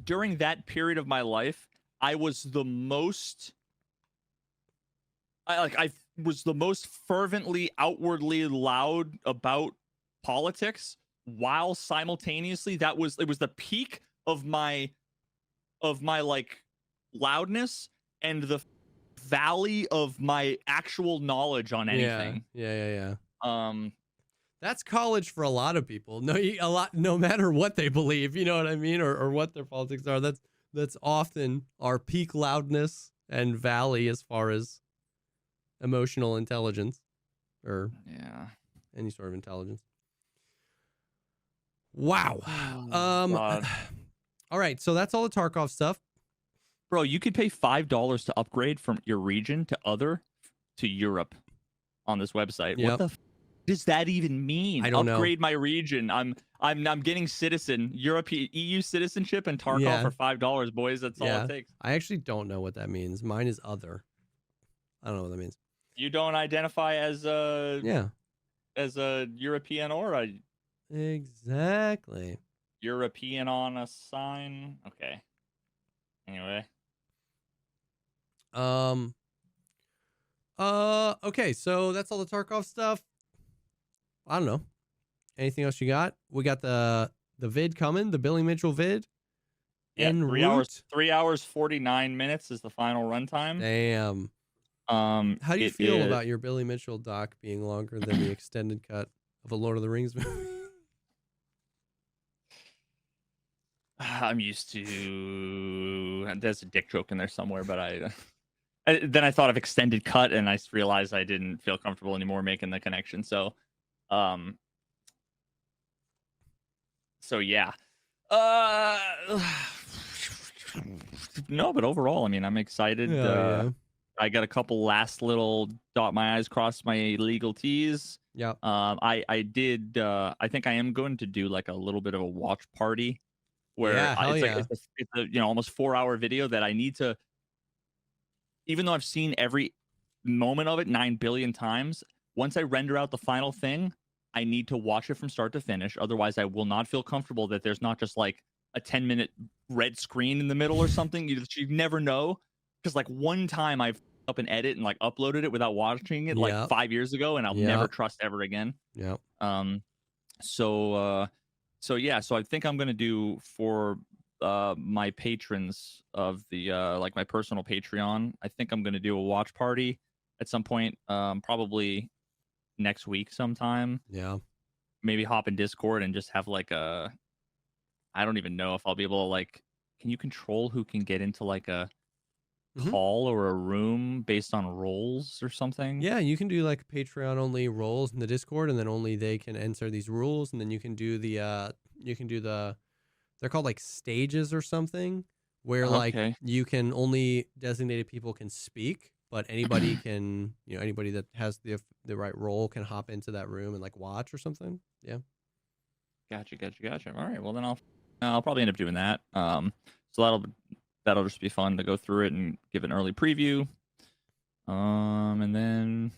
during that period of my life, I was the most fervently, outwardly loud about politics, while simultaneously it was the peak of my like loudness and the valley of my actual knowledge on anything. Yeah. That's college for a lot of people. No matter what they believe, you know what I mean, or what their politics are. That's often our peak loudness and valley as far as emotional intelligence, or any sort of intelligence. Wow. All right, so that's all the Tarkov stuff. Bro, you could pay $5 to upgrade from your region to Europe on this website. Yep. What the does that even mean? I don't know. Upgrade my region. I'm getting citizen European EU citizenship and Tarkov Yeah. for $5, boys. That's all it takes. I actually don't know what that means. Mine is other. I don't know what that means. You don't identify as a European or a exactly European on a sign. Okay. Anyway. Okay, so that's all the Tarkov stuff. I don't know. Anything else you got? We got the vid coming, the Billy Mitchell vid. Yeah, en 3 hours 49 minutes is the final runtime. Damn. How do you feel about your Billy Mitchell doc being longer than the extended cut of a Lord of the Rings movie? I'm used to. There's a dick joke in there somewhere, but then I thought of extended cut, and I realized I didn't feel comfortable anymore making the connection. So yeah. No, but overall, I mean, I'm excited. Yeah. I got a couple last little dot my I's, cross my legal T's. Yeah. I did. I think I am going to do like a little bit of a watch party where it's a almost 4-hour video that I need to. Even though I've seen every moment of it 9 billion times, once I render out the final thing, I need to watch it from start to finish. Otherwise, I will not feel comfortable that there's not just like a 10-minute red screen in the middle or something. You never know. Because like one time I've up an edit and like uploaded it without watching it like 5 years ago, and I'll never trust ever again. Yeah. So I think I'm gonna do for my patrons of the like my personal Patreon. I think I'm gonna do a watch party at some point, probably next week sometime. Yeah. Maybe hop in Discord and just have like I don't even know if I'll be able to like. Can you control who can get into like a call or a room based on roles or something? Yeah, you can do like Patreon only roles in the Discord, and then only they can enter these rules, and then you can do the they're called like stages or something, where like you can only designated people can speak, but anybody can, anybody that has the right role can hop into that room and like watch or something. Yeah. Gotcha. All right, well then I'll probably end up doing that. So that'll just be fun to go through it and give an early preview. And then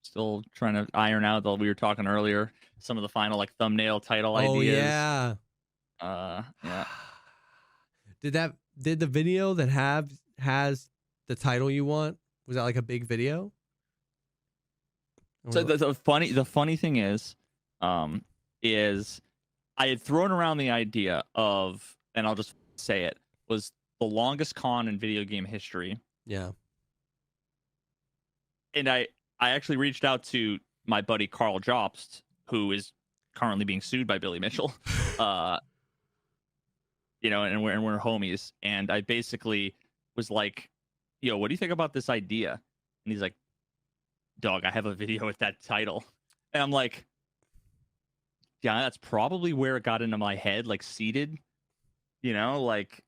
still trying to iron out we were talking earlier, some of the final like thumbnail title ideas. Oh yeah. Did the video that has the title you want, was that like a big video? So the funny thing is I had thrown around the idea of, and I'll just say it, was the longest con in video game history. Yeah. And I actually reached out to my buddy Carl Jobst, who is currently being sued by Billy Mitchell. And we're homies. And I basically was like, yo, what do you think about this idea? And he's like, dog, I have a video with that title. And I'm like, yeah, that's probably where it got into my head, like seeded, like,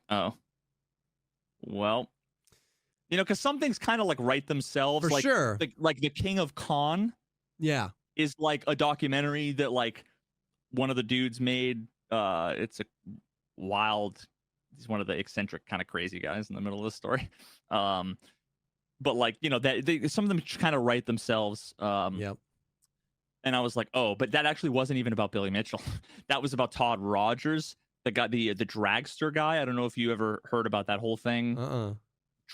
oh, well, because some things kind of like write themselves. For like, sure. Like the King of Con. Yeah. Is like a documentary that like one of the dudes made. It's he's one of the eccentric kind of crazy guys in the middle of the story. But like, that some of them kind of write themselves. Yep. And I was like, oh, but that actually wasn't even about Billy Mitchell. That was about Todd Rogers, the dragster guy. I don't know if you ever heard about that whole thing.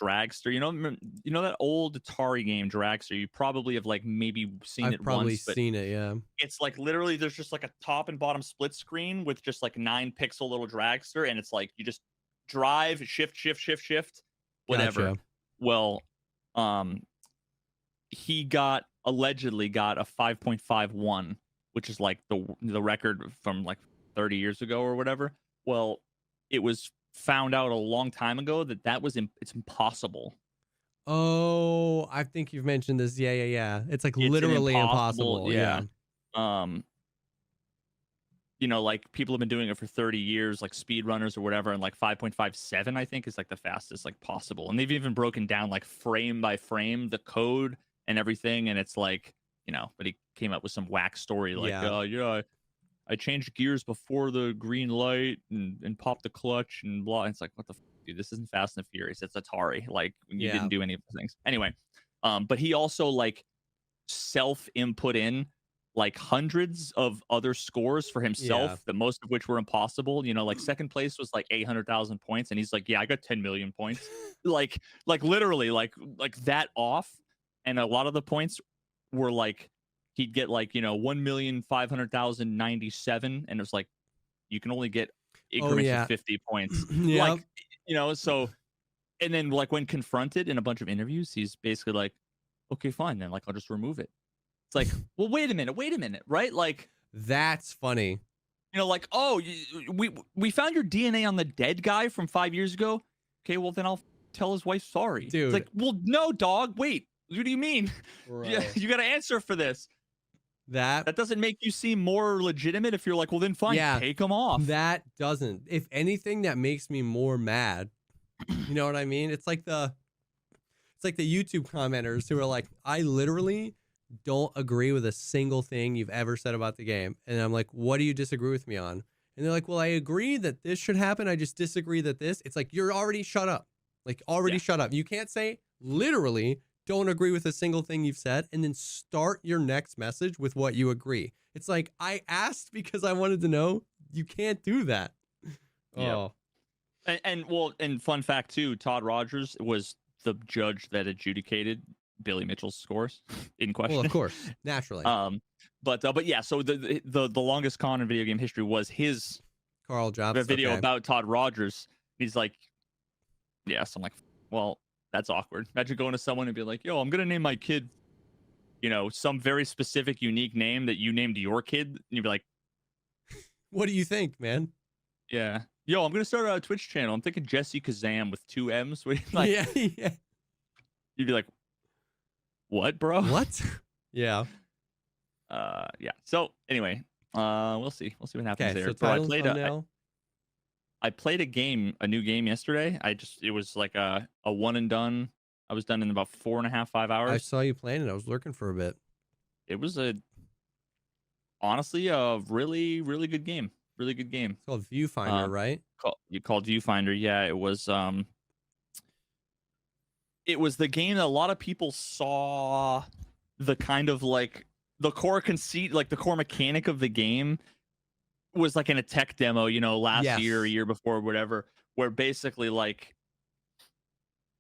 Dragster, you know that old Atari game Dragster. You probably have like maybe seen it once. I've probably seen it, yeah. It's like literally there's just like a top and bottom split screen with just like 9-pixel little Dragster, and it's like you just drive, shift, whatever. Gotcha. Well, he allegedly got a 5.51, which is like the record from like 30 years ago or whatever. Well, it was found out a long time ago that was it's impossible. Oh, I think you've mentioned this. Yeah. It's like literally impossible. Yeah. Like people have been doing it for 30 years, like speedrunners or whatever, and like 5.57 I think is like the fastest like possible. And they've even broken down like frame by frame the code and everything, and it's like, but he came up with some whack story like, I changed gears before the green light and popped the clutch and blah. And it's like, what the dude? This isn't Fast and Furious. It's Atari. Like, you didn't do any of the things. Anyway, but he also like self-input in like hundreds of other scores for himself, that most of which were impossible. Like second place was like 800,000 points, and he's like, yeah, I got 10 million points. like literally like that off, and a lot of the points were like he'd get like 1,500,097, and it was like you can only get increments of 50 points. Like so, and then like when confronted in a bunch of interviews, he's basically like, okay, fine, then like I'll just remove it. It's like, well, wait a minute, right? Like, that's funny. Like, oh, we found your DNA on the dead guy from 5 years ago. Okay, well then I'll tell his wife sorry. Dude. It's like, well, no, dog. Wait, what do you mean? Yeah, you got to answer for this. That doesn't make you seem more legitimate if you're like, well, then fine, take them off. That doesn't. If anything, that makes me more mad. You know what I mean? It's like the YouTube commenters who are like, I literally don't agree with a single thing you've ever said about the game. And I'm like, what do you disagree with me on? And they're like, well, I agree that this should happen. I just disagree that this. It's like, you're already shut up. Like, already shut up. You can't say literally don't agree with a single thing you've said and then start your next message with what you agree. It's like, I asked because I wanted to know. You can't do that. Oh. And fun fact too, Todd Rogers was the judge that adjudicated Billy Mitchell's scores in question. Well, of course, naturally. But yeah, so the longest con in video game history was his Carl Jobs video about Todd Rogers. He's like, yes. I'm like, well, that's awkward. Imagine going to someone and be like, yo, I'm gonna name my kid, some very specific, unique name that you named your kid, and you'd be like, what do you think, man? Yeah. Yo, I'm gonna start a Twitch channel. I'm thinking Jesse Kazam with 2 M's. Like, yeah. You'd be like, what, bro? What? Yeah. Yeah. So anyway, we'll see. We'll see what happens there. So bro, I played a new game yesterday. It was like a one and done. I was done in about 4.5, 5 hours. I saw you playing it. I was lurking for a bit. It was honestly a really, really good game. Really good game. It's called Viewfinder, right? Called Viewfinder. Yeah, it was the game that a lot of people saw the kind of like the core conceit, like the core mechanic of the game was like in a tech demo, last year, a year before, whatever, where basically like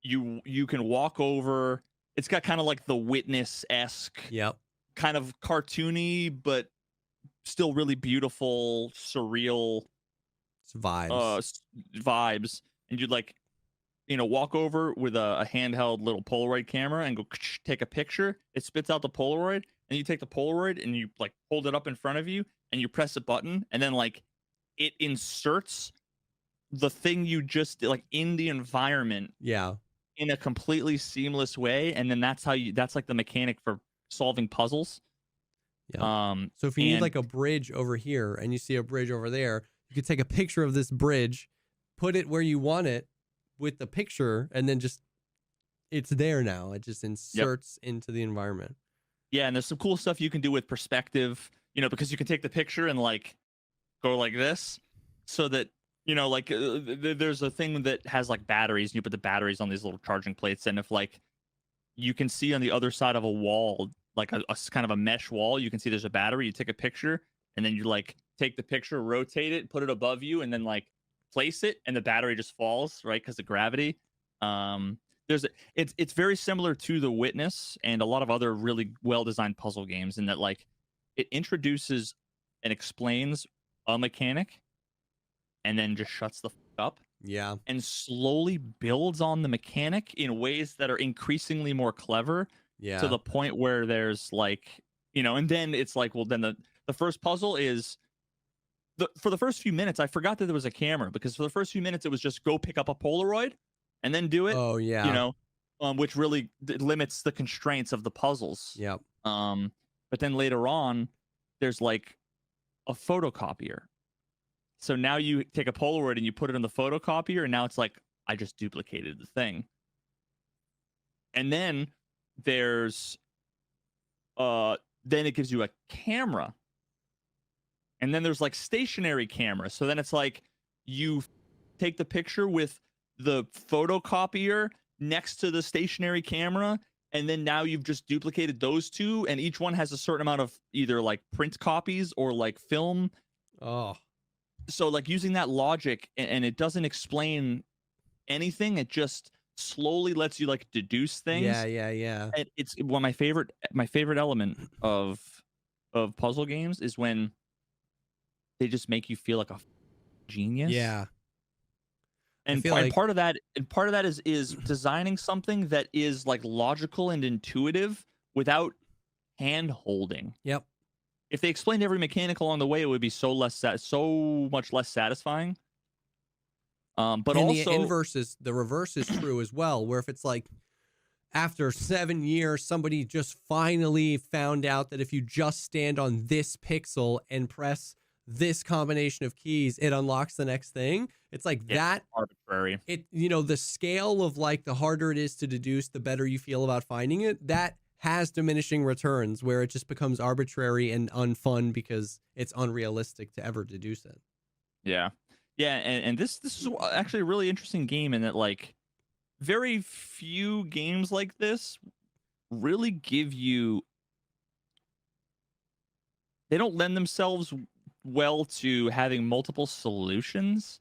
you can walk over. It's got kind of like the Witness-esque, kind of cartoony, but still really beautiful, surreal vibes. And you'd like, walk over with a handheld little Polaroid camera and go take a picture. It spits out the Polaroid, and you take the Polaroid and you like hold it up in front of you and you press a button, and then like it inserts the thing you just did, like in the environment. Yeah. In a completely seamless way. And then that's like the mechanic for solving puzzles. Yeah. So if you need like a bridge over here and you see a bridge over there, you could take a picture of this bridge, put it where you want it with the picture, and then just it's there now. It just inserts into the environment. Yeah, and there's some cool stuff you can do with perspective, because you can take the picture and like go like this, so that like there's a thing that has like batteries, and you put the batteries on these little charging plates, and if like you can see on the other side of a wall, like a kind of a mesh wall, you can see there's a battery. You take a picture, and then you like take the picture, rotate it, put it above you, and then like place it, and the battery just falls, right, because of gravity. It's very similar to The Witness and a lot of other really well designed puzzle games, in that like it introduces and explains a mechanic, and then just shuts the up. Yeah. And slowly builds on the mechanic in ways that are increasingly more clever. Yeah. To the point where there's like, and then it's like, well, then the first puzzle is for the first few minutes, I forgot that there was a camera, because for the first few minutes, it was just go pick up a Polaroid and then do it. Oh, yeah. Which really limits the constraints of the puzzles. Yep. But then later on, there's like a photocopier. So now you take a Polaroid and you put it in the photocopier, and now it's like, I just duplicated the thing. And then there's then it gives you a camera, and then there's like stationary camera. So then it's like you take the picture with the photocopier next to the stationary camera, and then now you've just duplicated those two, and each one has a certain amount of either like print copies or like film. Oh, So like using that logic, and it doesn't explain anything, it just slowly lets you like deduce yeah, things. yeah, yeah. And it's one of my favorite element of puzzle games is when they just make you feel like a genius. Yeah. I And, feel like part of that is designing something that is like logical and intuitive without hand holding. yep. If they explained every mechanic along the way, it would be so much less satisfying. But And also the reverse is true as well, where if it's like after 7 years, somebody just finally found out that if you just stand on this pixel and press this combination of keys, it unlocks the next thing. It's like that. arbitrary. It, the scale of like the harder it is to deduce, the better you feel about finding it. That has diminishing returns where it just becomes arbitrary and unfun because it's unrealistic to ever deduce it. Yeah. Yeah, and this is actually a really interesting game in that like very few games like this really give you, they don't lend themselves well to having multiple solutions.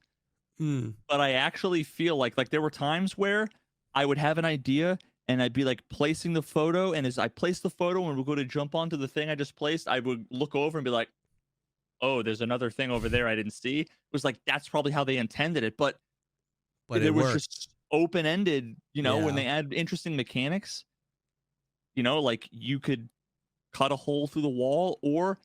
But I actually feel like there were times where I would have an idea and I'd be like placing the photo, and as I place the photo and we'll go to jump onto the thing I just placed, I would look over and be like, oh, there's another thing over there I didn't see. It was like that's probably how they intended it, but But it it was worked. just open ended, when Yeah. they add interesting mechanics, like you could cut a hole through the wall or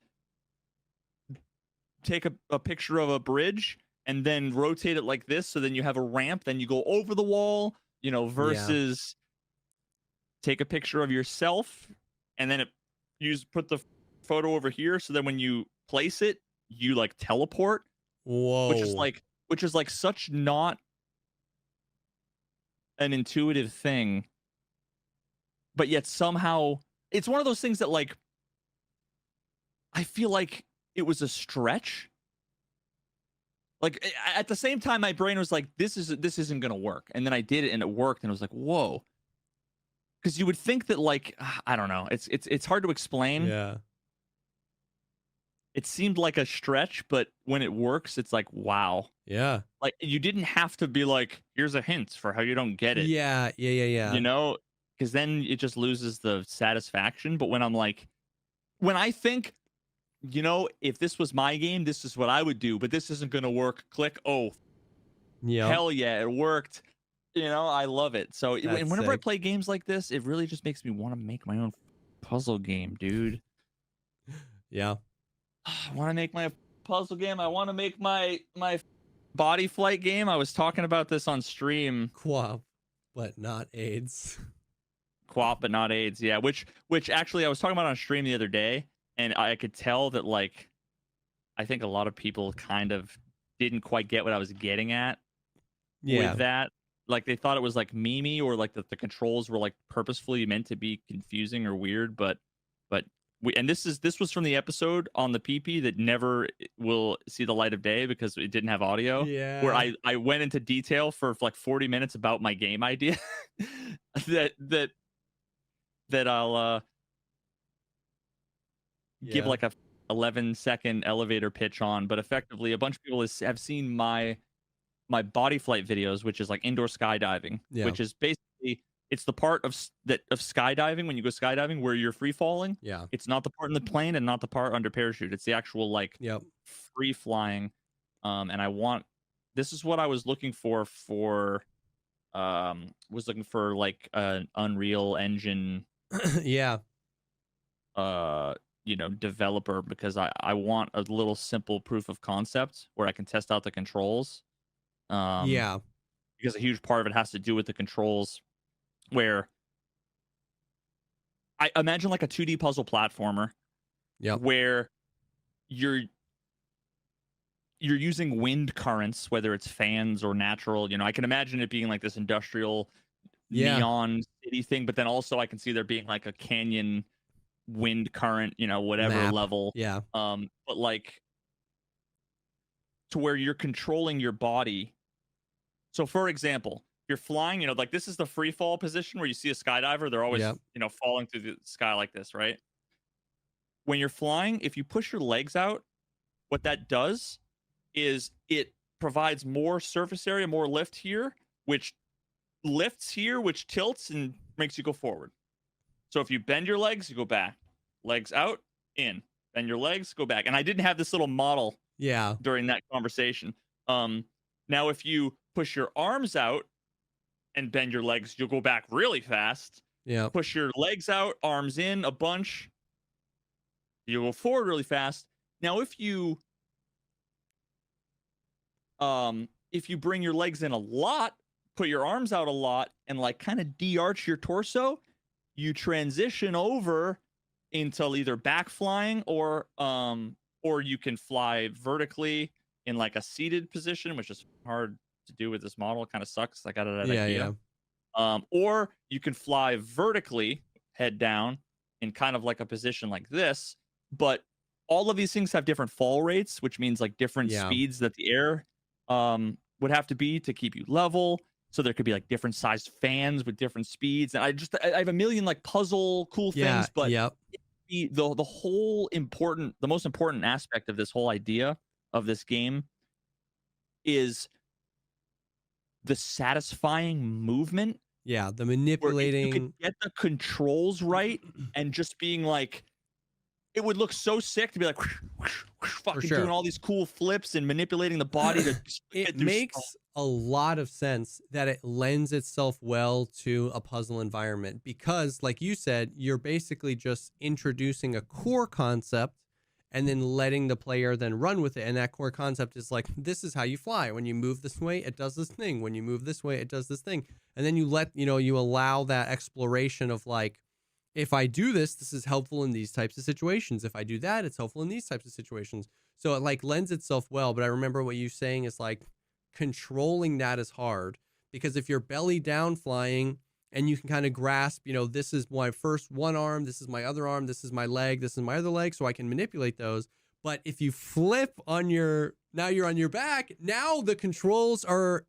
take a picture of a bridge and then rotate it like this, so then you have a ramp, then you go over the wall, versus take a picture of yourself and then put the photo over here, so then when you place it, you like teleport, Whoa. which is like such not an intuitive thing, but yet somehow it's one of those things that like I feel like it was a stretch. Like at the same time, my brain was like, this isn't gonna work. And then I did it and it worked, and it was like, whoa. Because you would think that like, I don't know, it's hard to explain. Yeah. It seemed like a stretch, but when it works, it's like, wow. Yeah. Like you didn't have to be like, here's a hint for how you don't get it. Yeah. Yeah. Yeah. Yeah. Because then it just loses the satisfaction. But when I think, if this was my game, this is what I would do, but this isn't going to work. Click. Oh, Yeah. hell yeah, it worked. I love it. So That's whenever I sick. play games like this, it really just makes me want to make my own puzzle game, dude. Yeah. I want to make my puzzle game. I want to make my body flight game. I was talking about this on stream. Quap, but not AIDS. Quap, but not AIDS. Yeah, which actually I was talking about on stream the other day, and I could tell that like I think a lot of people kind of didn't quite get what I was getting at with that. Like they thought it was like memey, or like that the controls were like purposefully meant to be confusing or weird, but this was from the episode on the PP that never will see the light of day because it didn't have audio. Yeah. Where I went into detail for like 40 minutes about my game idea that I'll give like a 11-second elevator pitch on, but effectively a bunch of people have seen my body flight videos, which is like indoor skydiving, which is basically it's the part of skydiving when you go skydiving where you're free falling. Yeah. It's not the part in the plane and not the part under parachute. It's the actual like free flying. And this is what I was looking for like an Unreal Engine yeah. Developer, because I want a little simple proof of concept where I can test out the controls. Because a huge part of it has to do with the controls, where I imagine like a 2D puzzle platformer, where you're using wind currents, whether it's fans or natural. I can imagine it being like this industrial neon city thing, but then also I can see there being like a canyon wind current, whatever Map. level. Yeah. But like to where you're controlling your body. So for example, you're flying, like this is the free fall position where you see a skydiver, they're always, Yep. falling through the sky like this, right? When you're flying, if you push your legs out, what that does is it provides more surface area, more lift here, which lifts here, which tilts and makes you go forward. So if you bend your legs, you go back. Legs out, in. Bend your legs, go back. And I didn't have this little model during that conversation. Now, if you push your arms out and bend your legs, you'll go back really fast. Yeah. Push your legs out, arms in a bunch. You'll go forward really fast. Now, if you bring your legs in a lot, put your arms out a lot, and like kind of de-arch your torso, you transition over into either back flying or you can fly vertically in like a seated position, which is hard to do with this model. It kind of sucks. I got it at IKEA. Or you can fly vertically, head down, in kind of like a position like this. But all of these things have different fall rates, which means like different speeds that the air would have to be to keep you level. So there could be like different sized fans with different speeds. And I have a million like puzzle cool things, but the most important aspect of this whole idea of this game is the satisfying movement. Yeah, the manipulating. You could get the controls right and just being like, it would look so sick to be like fucking doing all these cool flips and manipulating the body to it makes a lot of sense that it lends itself well to a puzzle environment because, like you said, you're basically just introducing a core concept and then letting the player then run with it. And that core concept is like, this is how you fly. When you move this way, it does this thing. When you move this way, it does this thing. And then you allow that exploration of like, if I do this, this is helpful in these types of situations. If I do that, it's helpful in these types of situations. So it like lends itself well. But I remember what you saying is like controlling that is hard because if you're belly down flying and you can kind of grasp, this is my first one arm, this is my other arm, this is my leg, this is my other leg, so I can manipulate those. But if you flip now you're on your back, now the controls are,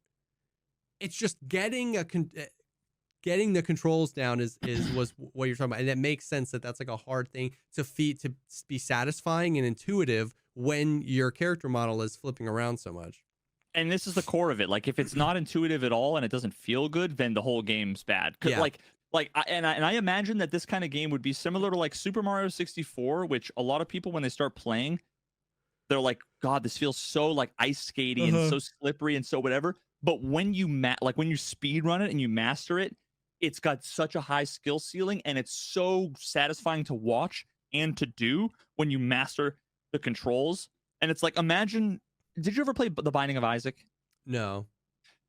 it's just getting the controls down was what you're talking about. And it makes sense that that's like a hard thing to be satisfying and intuitive when your character model is flipping around so much. And this is the core of it. Like if it's not intuitive at all and it doesn't feel good, then the whole game's bad. I imagine that this kind of game would be similar to like Super Mario 64, which a lot of people when they start playing, they're like, God, this feels so like ice skatey and so slippery and so whatever. But when you when you speed run it and you master it, it's got such a high skill ceiling and it's so satisfying to watch and to do when you master the controls. And it's like, imagine, did you ever play The Binding of Isaac? No.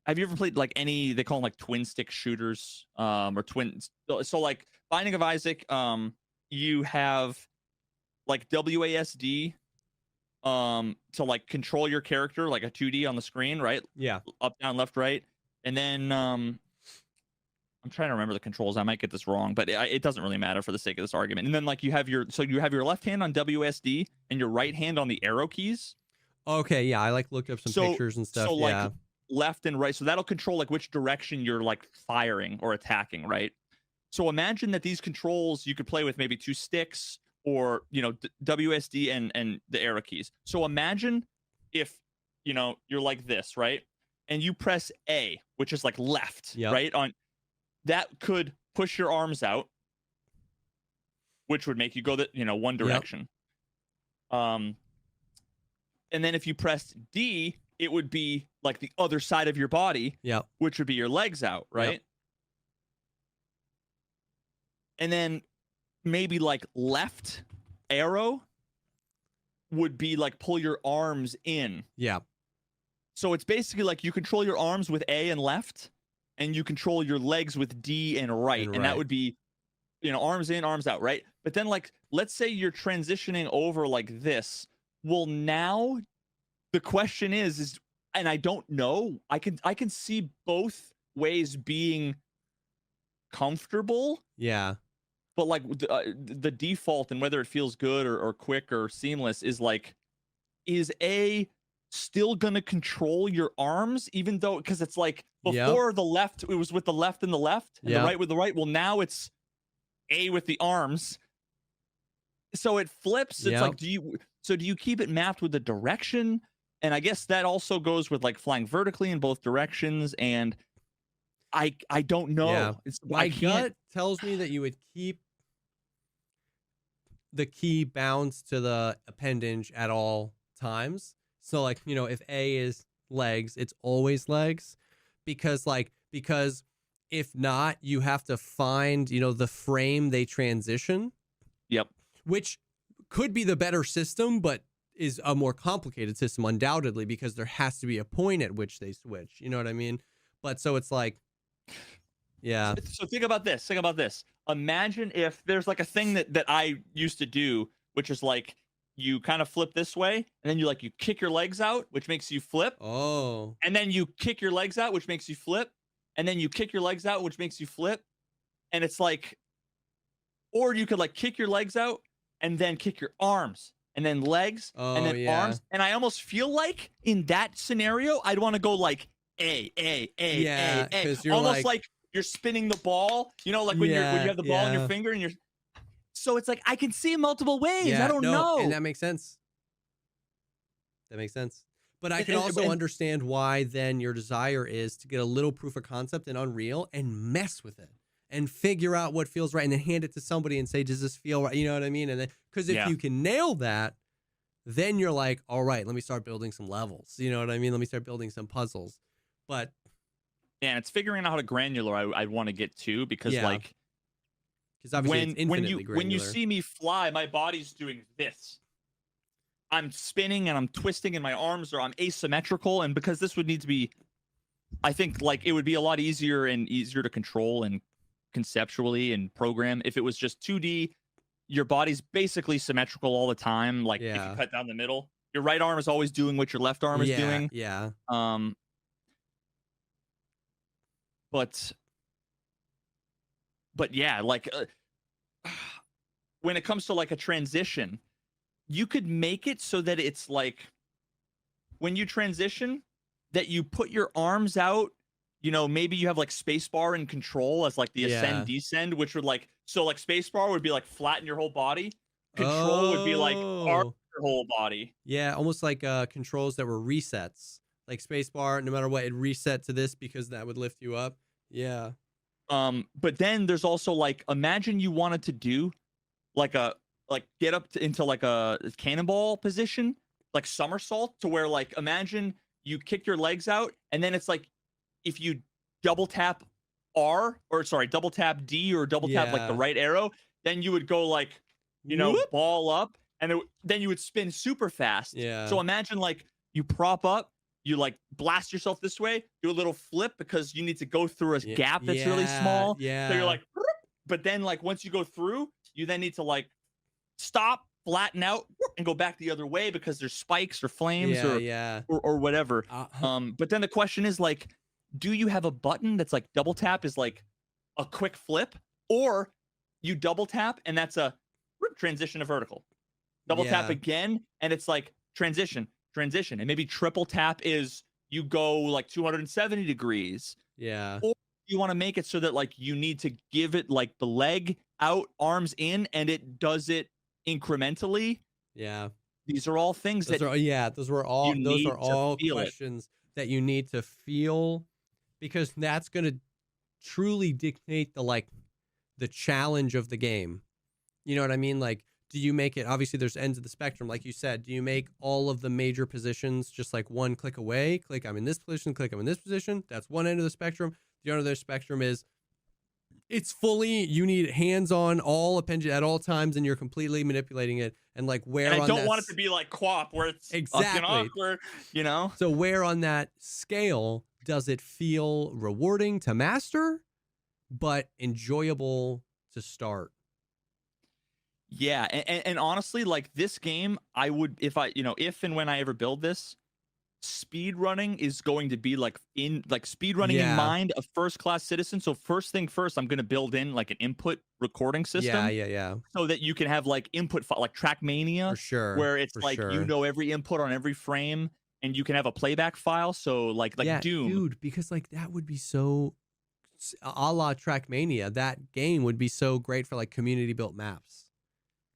Have you ever played like any, they call them like twin stick shooters or twins? So like Binding of Isaac, you have like WASD to like control your character like a 2D on the screen, right? Yeah. Up, down, left, right. And then I'm trying to remember the controls. I might get this wrong, but it doesn't really matter for the sake of this argument. And then like you have your left hand on WSD and your right hand on the arrow keys. Okay, yeah, I like looked up some pictures and stuff. So like left and right. So that'll control like which direction you're like firing or attacking, right? So imagine that these controls you could play with maybe two sticks or WSD and the arrow keys. So imagine if you're like this, right? And you press A, which is like left, right? On that could push your arms out, which would make you go one direction. And then if you pressed D, it would be like the other side of your body, which would be your legs out, right? And then maybe like left arrow would be like pull your arms in. Yeah. So it's basically like you control your arms with A and left, and you control your legs with D and right. And that would be, arms in, arms out, right? But then like, let's say you're transitioning over like this. Well, now the question is, and I don't know, I can see both ways being comfortable. Yeah. but like the default and whether it feels good or quick or seamless is like, is A still gonna control your arms, even though, because it's like before the left, it was with the left and the left, and the right with the right. Well, now it's A with the arms. So it flips. It's like, do you keep it mapped with the direction? And I guess that also goes with like flying vertically in both directions. And I don't know. Yeah. My gut tells me that you would keep the key bounds to the appendage at all times. So like, you know, if A is legs, it's always legs, because if not, you have to find, you know, the frame they transition. Yep. Which could be the better system, but is a more complicated system undoubtedly, because there has to be a point at which they switch. You know what I mean? But so it's like, yeah. So think about this. Imagine if there's like a thing that I used to do, which is like, you kind of flip this way, and then you kick your legs out, which makes you flip. Oh. And then you kick your legs out, which makes you flip. And then you kick your legs out, which makes you flip. And it's like, or you could like kick your legs out and then kick your arms and then legs and then arms. And I almost feel like in that scenario, I'd want to go like A. Because you're almost like you're spinning the ball, you know, like when you have the ball in your finger and you're. So it's like I can see multiple ways. I don't know. And that makes sense. But I can also understand why then your desire is to get a little proof of concept in Unreal and mess with it and figure out what feels right and then hand it to somebody and say, does this feel right? You know what I mean? And then, because if you can nail that, then you're like, all right, let me start building some levels. You know what I mean? Let me start building some puzzles. But yeah, it's figuring out how to granular I want to get to, because like, because obviously when you see me fly, my body's doing this. I'm spinning and I'm twisting, and my arms I'm asymmetrical. And because this would need to be, I think like it would be a lot easier to control and conceptually and program if it was just 2D. Your body's basically symmetrical all the time. Like if you cut down the middle, your right arm is always doing what your left arm is doing. Yeah. But yeah, like when it comes to like a transition, you could make it so that it's like when you transition, that you put your arms out, you know, maybe you have like spacebar and control as like the ascend descend, which would like, so like spacebar would be like flatten your whole body. Control would be like arm your whole body. Yeah, almost like controls that were resets. Like spacebar, no matter what, it reset to this because that would lift you up. Yeah. But then there's also like, imagine you wanted to do like get up into like a cannonball position, like somersault, to where like, imagine you kick your legs out, and then it's like, if you double tap double tap D or double tap like the right arrow, then you would go like, you know, ball up, and then you would spin super fast. Yeah. So imagine like you prop up, you like blast yourself this way, do a little flip because you need to go through a gap that's really small. Yeah. So you're like, but then like once you go through, you then need to like stop, flatten out, and go back the other way because there's spikes or flames or whatever. But then the question is like, do you have a button that's like double tap is like a quick flip, or you double tap and that's a transition to vertical, double tap again and it's like transition, and maybe triple tap is you go like 270 degrees. Yeah. Or you want to make it so that like you need to give it like the leg out, arms in, and it does it incrementally. Yeah. Those are all things those are all questions that you need to feel, because that's going to truly dictate the challenge of the game. You know what I mean? Like, do you make it, obviously there's ends of the spectrum, like you said, do you make all of the major positions just like one click away? Click, I'm in this position, click, I'm in this position. That's one end of the spectrum. The other spectrum is it's fully, you need hands on all appendage at all times, and you're completely manipulating it. And like where and I don't want it to be like QWOP where it's exactly awkward, you know? So where on that scale does it feel rewarding to master, but enjoyable to start? Yeah, and honestly, like this game, I would, if and when I ever build this, speed running is going to be like speed running in mind of first class citizen. So first thing first, I'm going to build in like an input recording system. Yeah. So that you can have like input like Trackmania, For sure. where it's For like sure. you know every input on every frame, and you can have a playback file. So like Doom, dude, because like that would be so a la Trackmania. That game would be so great for like community built maps.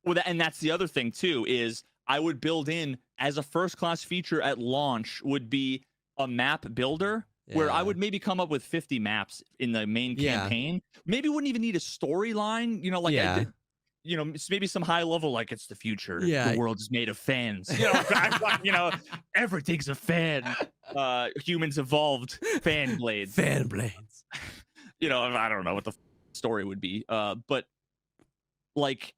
Well, and that's the other thing too, is I would build in as a first class feature at launch would be a map builder where I would maybe come up with 50 maps in the main campaign. Maybe wouldn't even need a storyline, you know, like you know, maybe some high level, like it's the future. The world is made of fans. You know, you know, everything's a fan. Humans evolved fan blades. Fan blades. You know, I don't know what the story would be. But like,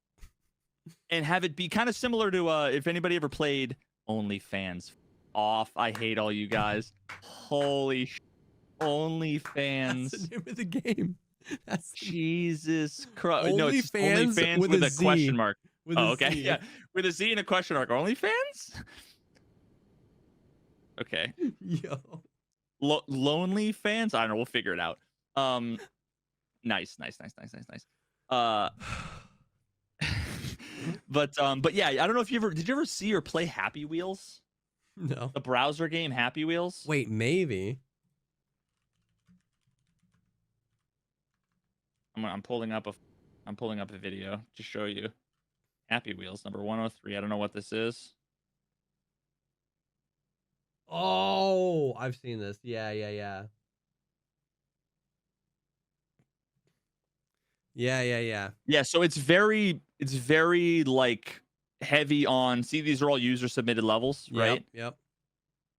and have it be kind of similar to if anybody ever played OnlyFans. Off. I hate all you guys. Holy OnlyFans. That's the name of the game. That's Jesus Christ. No, it's OnlyFans with a question mark. Okay. Z. Yeah. With a Z and a question mark. OnlyFans? Okay. Yo. Lonely fans? I don't know. We'll figure it out. Nice. But yeah, I don't know if did you ever see or play Happy Wheels? No. The browser game Happy Wheels? Wait, maybe. I'm pulling up a video to show you. Happy Wheels number 103. I don't know what this is. Oh, I've seen this. Yeah. Yeah, so it's very like heavy on, see, these are all user submitted levels, right? Yep.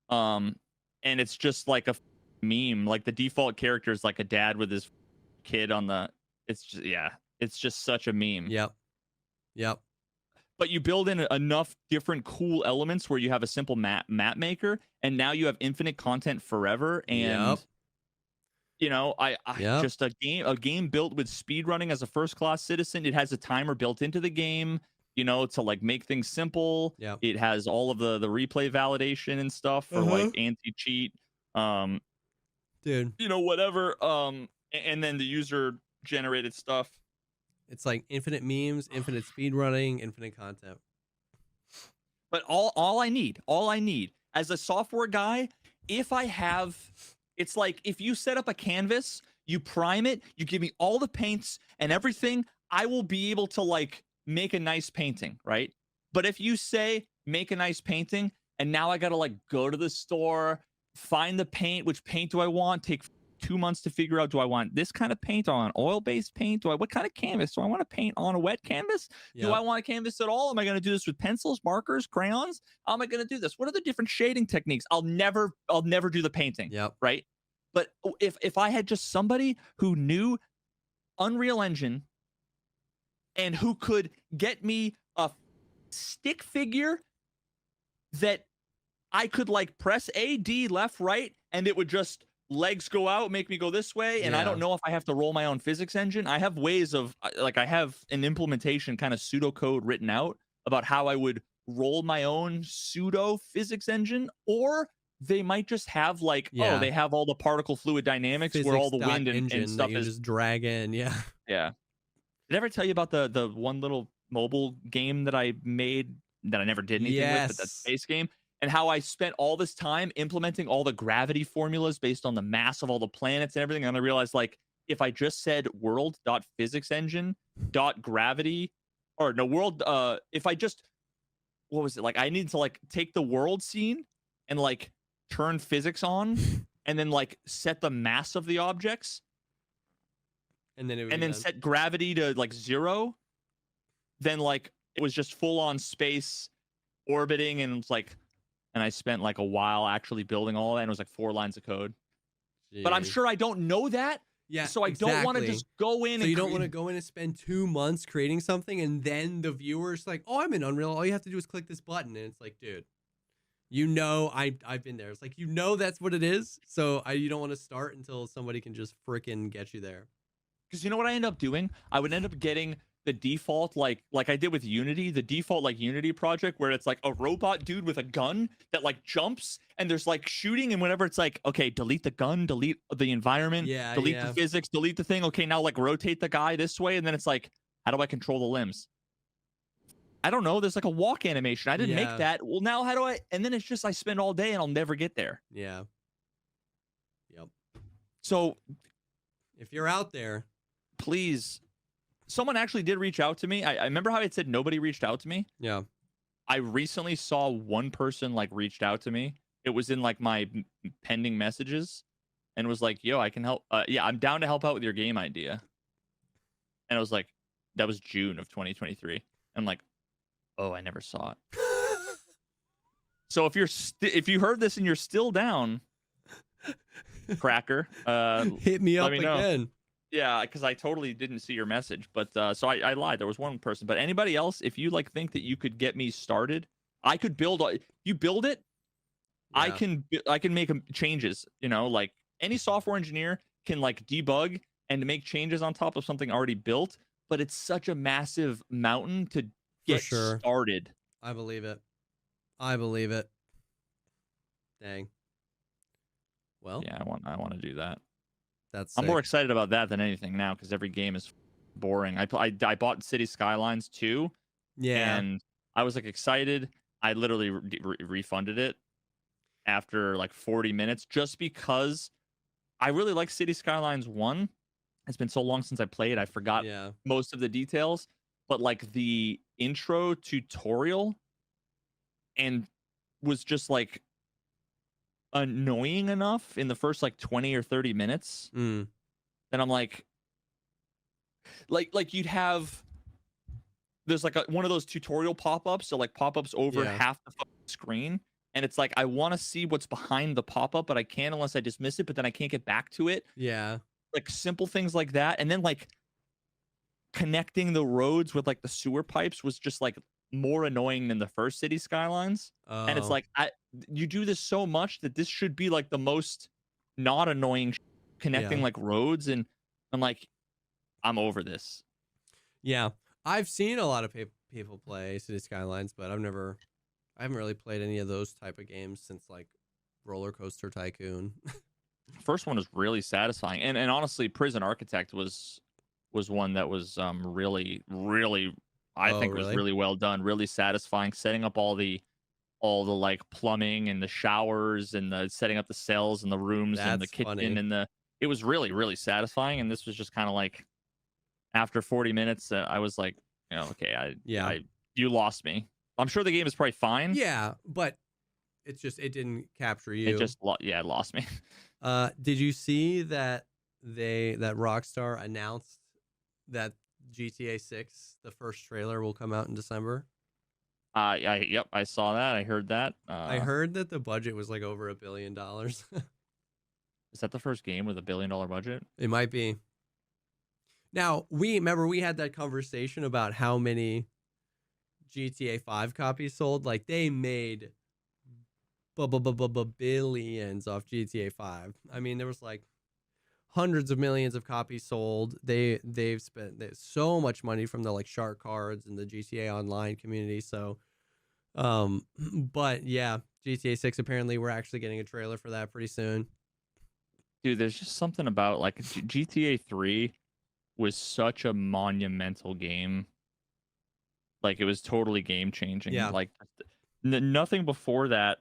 And it's just like a meme. Like the default character is like a dad with his kid on the, it's just such a meme. Yep. But you build in enough different cool elements where you have a simple map maker, and now you have infinite content forever. And you know, just a game built with speedrunning as a first class citizen. It has a timer built into the game, you know, to like make things simple. It has all of the replay validation and stuff for like anti-cheat. Dude, you know, whatever. And then the user generated stuff. It's like infinite memes, infinite speedrunning, infinite content. But all I need as a software guy, it's like if you set up a canvas, you prime it, you give me all the paints and everything, I will be able to like make a nice painting, right? But if you say make a nice painting and now I got to like go to the store, find the paint, which paint do I want, take 2 months to figure out, do I want this kind of paint on oil-based paint? What kind of canvas? Do I want to paint on a wet canvas? Do I want a canvas at all? Am I going to do this with pencils, markers, crayons? How am I going to do this? What are the different shading techniques? I'll never do the painting. Right? But if I had just somebody who knew Unreal Engine and who could get me a stick figure that I could like press A, D, left, right, and it would just legs go out, make me go this way, and I don't know if I have to roll my own physics engine. I have ways of like I have an implementation kind of pseudocode written out about how I would roll my own pseudo physics engine, or they might just have like they have all the particle fluid dynamics physics where all the wind and stuff is just drag in. Did I ever tell you about the one little mobile game that I made that I never did anything with, but that space game? And how I spent all this time implementing all the gravity formulas based on the mass of all the planets and everything. And I realized, like, if I just said world.physicsengine.gravity, or no, world, if I just, what was it? Like, I need to, like, take the world scene and, like, turn physics on and then, like, set the mass of the objects. And then set gravity to, like, 0. Then, like, it was just full on space orbiting, and it's like, and I spent like a while actually building all that, and it was like 4 lines of code. Jeez. But I'm sure I don't know that. So I don't want to just go in. So you don't want to go in and spend 2 months creating something, and then the viewer's like, "Oh, I'm in Unreal. All you have to do is click this button," and it's like, dude, you know, I've been there. It's like, you know, that's what it is. So you don't want to start until somebody can just freaking get you there. Because you know what I end up doing? I would end up getting the default like I did with Unity, the default like Unity project where it's like a robot dude with a gun that like jumps and there's like shooting, and whenever it's like, okay, delete the gun, delete the environment, Yeah, delete the yeah. physics, delete the thing. Okay, now like rotate the guy this way, and then it's like, how do I control the limbs? I don't know. There's like a walk animation. I didn't make Yeah. that. Well, now how do I? And then it's just I spend all day and I'll never get there. Yeah. Yep. So If you're out there, please, someone actually did reach out to me. I remember how it said nobody reached out to me. yeah. I recently saw one person like reached out to me. It was in like my pending messages and was like, yo, I can help. Yeah, I'm down to help out with your game idea. And I was like, that was June of 2023. I'm like, oh, I never saw it. So if you're if you heard this and you're still down, cracker, Hit me up let me know. again. Yeah, because I totally didn't see your message, but so I lied. There was one person, but anybody else, if you like think that you could get me started, I could build. You build it, Yeah. I can make changes. You know, like any software engineer can like debug and make changes on top of something already built, but it's such a massive mountain to get sure. started. I believe it. I believe it. Dang. Well, Yeah, I want to do that. that's I'm more excited about that than anything now because every game is boring. I bought City Skylines 2, yeah. and I was like excited. I literally refunded it after like 40 minutes just because I really like City Skylines 1. It's been so long since I played, I forgot Yeah. most of the details, but like the intro tutorial and was just like annoying enough in the first like 20 or 30 minutes. Mm. And I'm like you'd have there's like one of those tutorial pop-ups, so like pop-ups over Yeah. half the screen, and it's like I want to see what's behind the pop-up, but I can't unless I dismiss it, but then I can't get back to it. Yeah. Like simple things like that, and then like connecting the roads with like the sewer pipes was just like more annoying than the first City Skylines. And it's Oh. like you do this so much that this should be like the most not annoying connecting Yeah. like roads, and I'm like, I'm over this. Yeah. I've seen a lot of people play City Skylines, but I haven't really played any of those type of games since like Roller Coaster Tycoon. First one was really satisfying, and honestly, Prison Architect was one that was really I think was really? really well done, really satisfying, setting up all the like plumbing and the showers and the setting up the cells and the rooms and the That's kitchen funny. and it was really satisfying. And this was just kind of like after 40 minutes, I was like, you know, okay, you lost me. I'm sure the game is probably fine. Yeah, but it didn't capture you. It just it lost me. Did you see that Rockstar announced that GTA 6, the first trailer, will come out in December? Yep, I saw that. I heard that. I heard that the budget was like over $1 billion. Is that the first game with $1 billion budget? It might be. Now, we had that conversation about how many GTA 5 copies sold. Like they made billions off GTA 5. I mean, there was like hundreds of millions of copies sold. They've spent so much money from the like shark cards and the GTA Online community. So, but yeah, GTA 6 apparently we're actually getting a trailer for that pretty soon. Dude, there's just something about like GTA 3 was such a monumental game. Like it was totally game changing. Yeah. Like nothing before that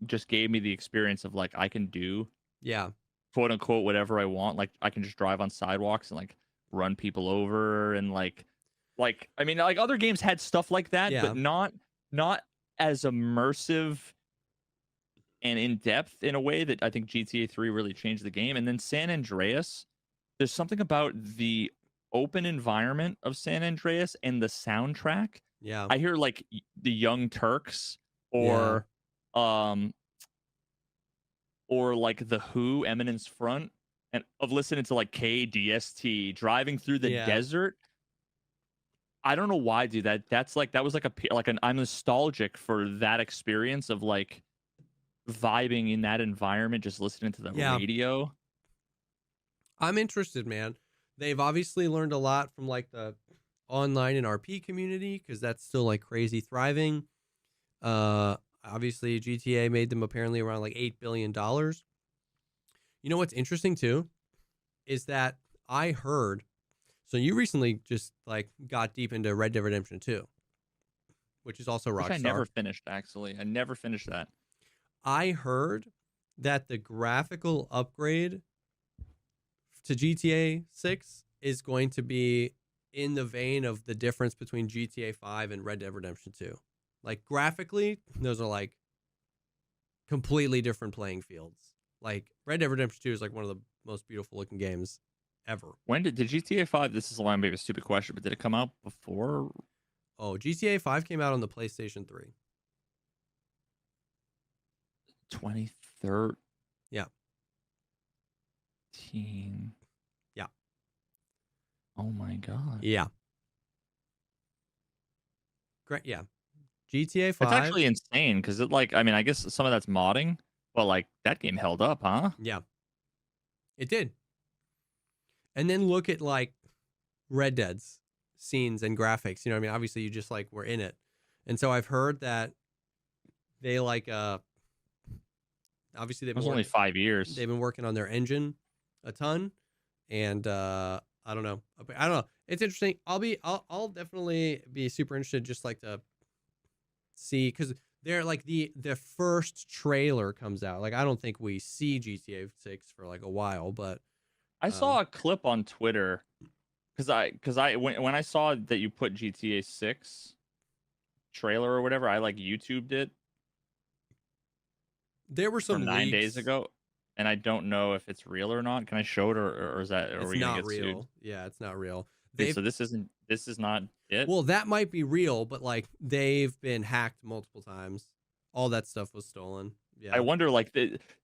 just gave me the experience of like I can do quote unquote whatever I want. Like I can just drive on sidewalks and like run people over and like I mean like other games had stuff like that, but not as immersive and in depth in a way that I think GTA 3 really changed the game. And then San Andreas, there's something about the open environment of San Andreas and the soundtrack. Yeah. I hear like the Young Turks or like the Who, Eminence Front, and of listening to like KDST driving through the desert. I don't know why, dude. That was I'm nostalgic for that experience of like vibing in that environment, just listening to the radio. I'm interested, man. They've obviously learned a lot from like the online and RP community because that's still like crazy thriving. Obviously GTA made them apparently around like $8 billion. You know what's interesting too is that I heard. So you recently just like got deep into Red Dead Redemption 2, which is also Which I Rockstar. never finished, actually. I never finished that. I heard that the graphical upgrade to GTA 6 is going to be in the vein of the difference between GTA 5 and Red Dead Redemption 2. Like graphically, those are like completely different playing fields. Like Red Dead Redemption 2 is like one of the most beautiful looking games ever. When did GTA 5? This is maybe a stupid question, but did it come out before? Oh, GTA 5 came out on the PlayStation 3. 2013. Yeah. Yeah. Oh my god. Yeah. Great. Yeah. GTA 5. It's actually insane because it like, I mean, I guess some of that's modding, but like that game held up, huh? Yeah. It did. And then look at like Red Dead's scenes and graphics. You know what I mean? Obviously you just like were in it. And so I've heard that they like obviously It was only 5 years. They've been working on their engine a ton. And I don't know. It's interesting. I'll definitely be super interested just like to see because they're like the first trailer comes out. Like I don't think we see GTA 6 for like a while, but I saw a clip on Twitter because when I saw that you put GTA 6 trailer or whatever, I like YouTubed it. There were some 9 leaks. days ago, and I don't know if it's real or not. Can I show it, or is that? Are It's we gonna not get real. sued? Yeah, it's not real. Wait, so this is not it. Well, that might be real, but like they've been hacked multiple times. All that stuff was stolen. Yeah. I wonder, like,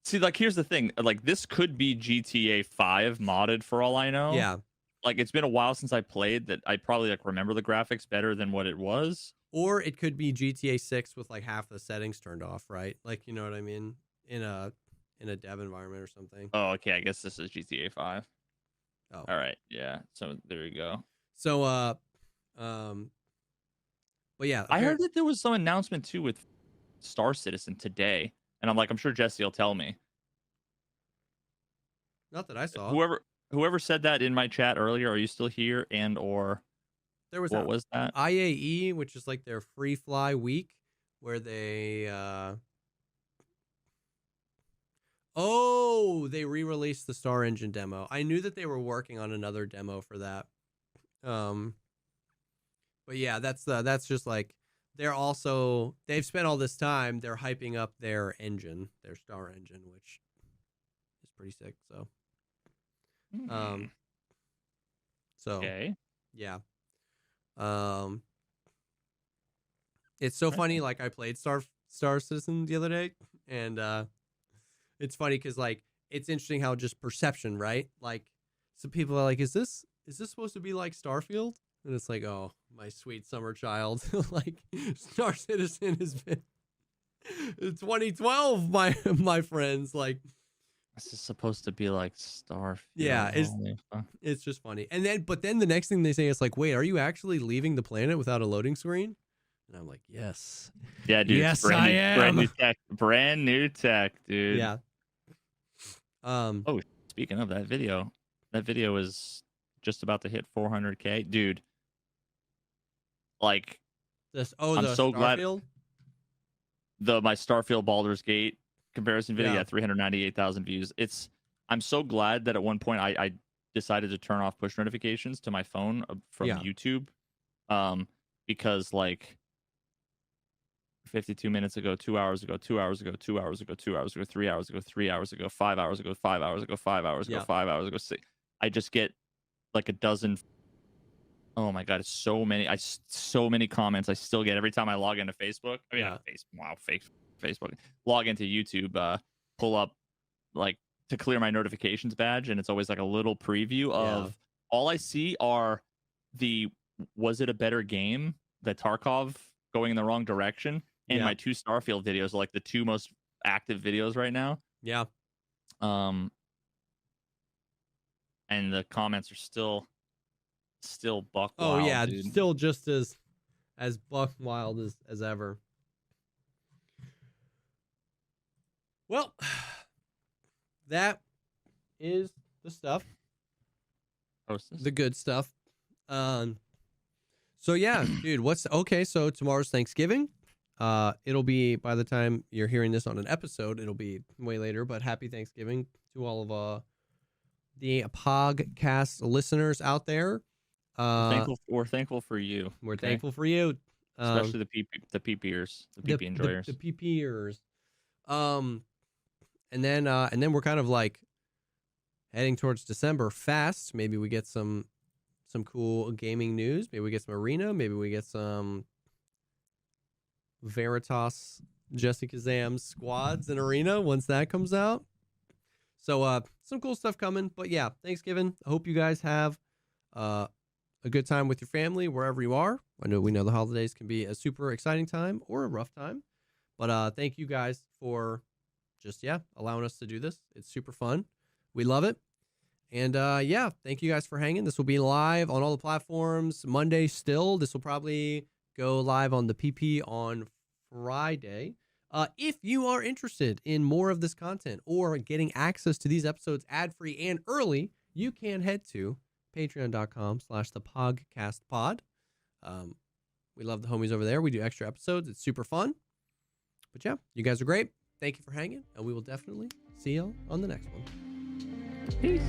see, like, here's the thing. Like, this could be GTA 5 modded for all I know. Yeah. Like, it's been a while since I played that. I probably like remember the graphics better than what it was. Or it could be GTA 6 with like half the settings turned off, right? Like, you know what I mean? In a dev environment or something. Oh, okay. I guess this is GTA 5. Oh. All right. Yeah. So there you go. So but yeah, I heard that there was some announcement too with Star Citizen today, and I'm like, I'm sure Jesse will tell me. Not that I saw. Whoever said that in my chat earlier, are you still here? And or there was what was that? IAE, which is like their free fly week, where they they re-released the Star Engine demo. I knew that they were working on another demo for that. But yeah, that's just like they've spent all this time, they're hyping up their engine, their Star Engine, which is pretty sick. So Okay. Yeah. It's so funny. Like I played Star Citizen the other day, and it's funny because like it's interesting how just perception, right? Like some people are like, "Is this supposed to be like Starfield?" And it's like, "Oh, my sweet summer child." Like Star Citizen has been 2012, my friends. Like this is supposed to be like Starfield. Yeah, it's just funny. And but then the next thing they say is like, "Wait, are you actually leaving the planet without a loading screen?" And I'm like, "Yes." Yeah, dude. Yes, I am. Brand new tech, dude. Yeah. Oh, speaking of that video is just about to hit 400K, dude. Like, I'm so Starfield? glad my Starfield Baldur's Gate comparison video got 398,000 views. I'm so glad that at one point I decided to turn off push notifications to my phone from YouTube, because like 52 minutes ago, 2 hours ago, 2 hours ago, 2 hours ago, 2 hours ago, 3 hours ago, 3 hours ago, 5 hours ago, 5 hours ago, 5 hours ago, 5 hours ago. I just get like a dozen. Oh my god, it's so many. So many comments I still get every time I log into Facebook. I mean, Facebook. Log into YouTube, pull up like to clear my notifications badge, and it's always like a little preview of all I see are was it a better game? The Tarkov going in the wrong direction, and my 2 Starfield videos are like the 2 most active videos right now. Yeah. and the comments are still buck Oh wild, yeah, dude. still just as buck wild as ever. Well, that is the stuff. The good stuff. So yeah, dude, so tomorrow's Thanksgiving. It'll be, by the time you're hearing this on an episode, it'll be way later, but happy Thanksgiving to all of the podcast listeners out there. We're thankful for you. We're thankful for you. Especially the PPers, the PP enjoyers. The PPers. And then we're kind of like heading towards December fast. Maybe we get some cool gaming news. Maybe we get some Arena. Maybe we get some Veritas, Jessica Zam's squads in Arena once that comes out. So some cool stuff coming. But yeah, Thanksgiving. I hope you guys have a good time with your family wherever you are. We know the holidays can be a super exciting time or a rough time. But thank you guys for just allowing us to do this. It's super fun. We love it. And thank you guys for hanging. This will be live on all the platforms Monday still. This will probably go live on the PP on Friday. If you are interested in more of this content or getting access to these episodes ad-free and early, you can head to patreon.com/thepodcastpod. We love the homies over there. We do extra episodes. It's super fun. But yeah, you guys are great. Thank you for hanging, and we will definitely see y'all on the next one. Peace.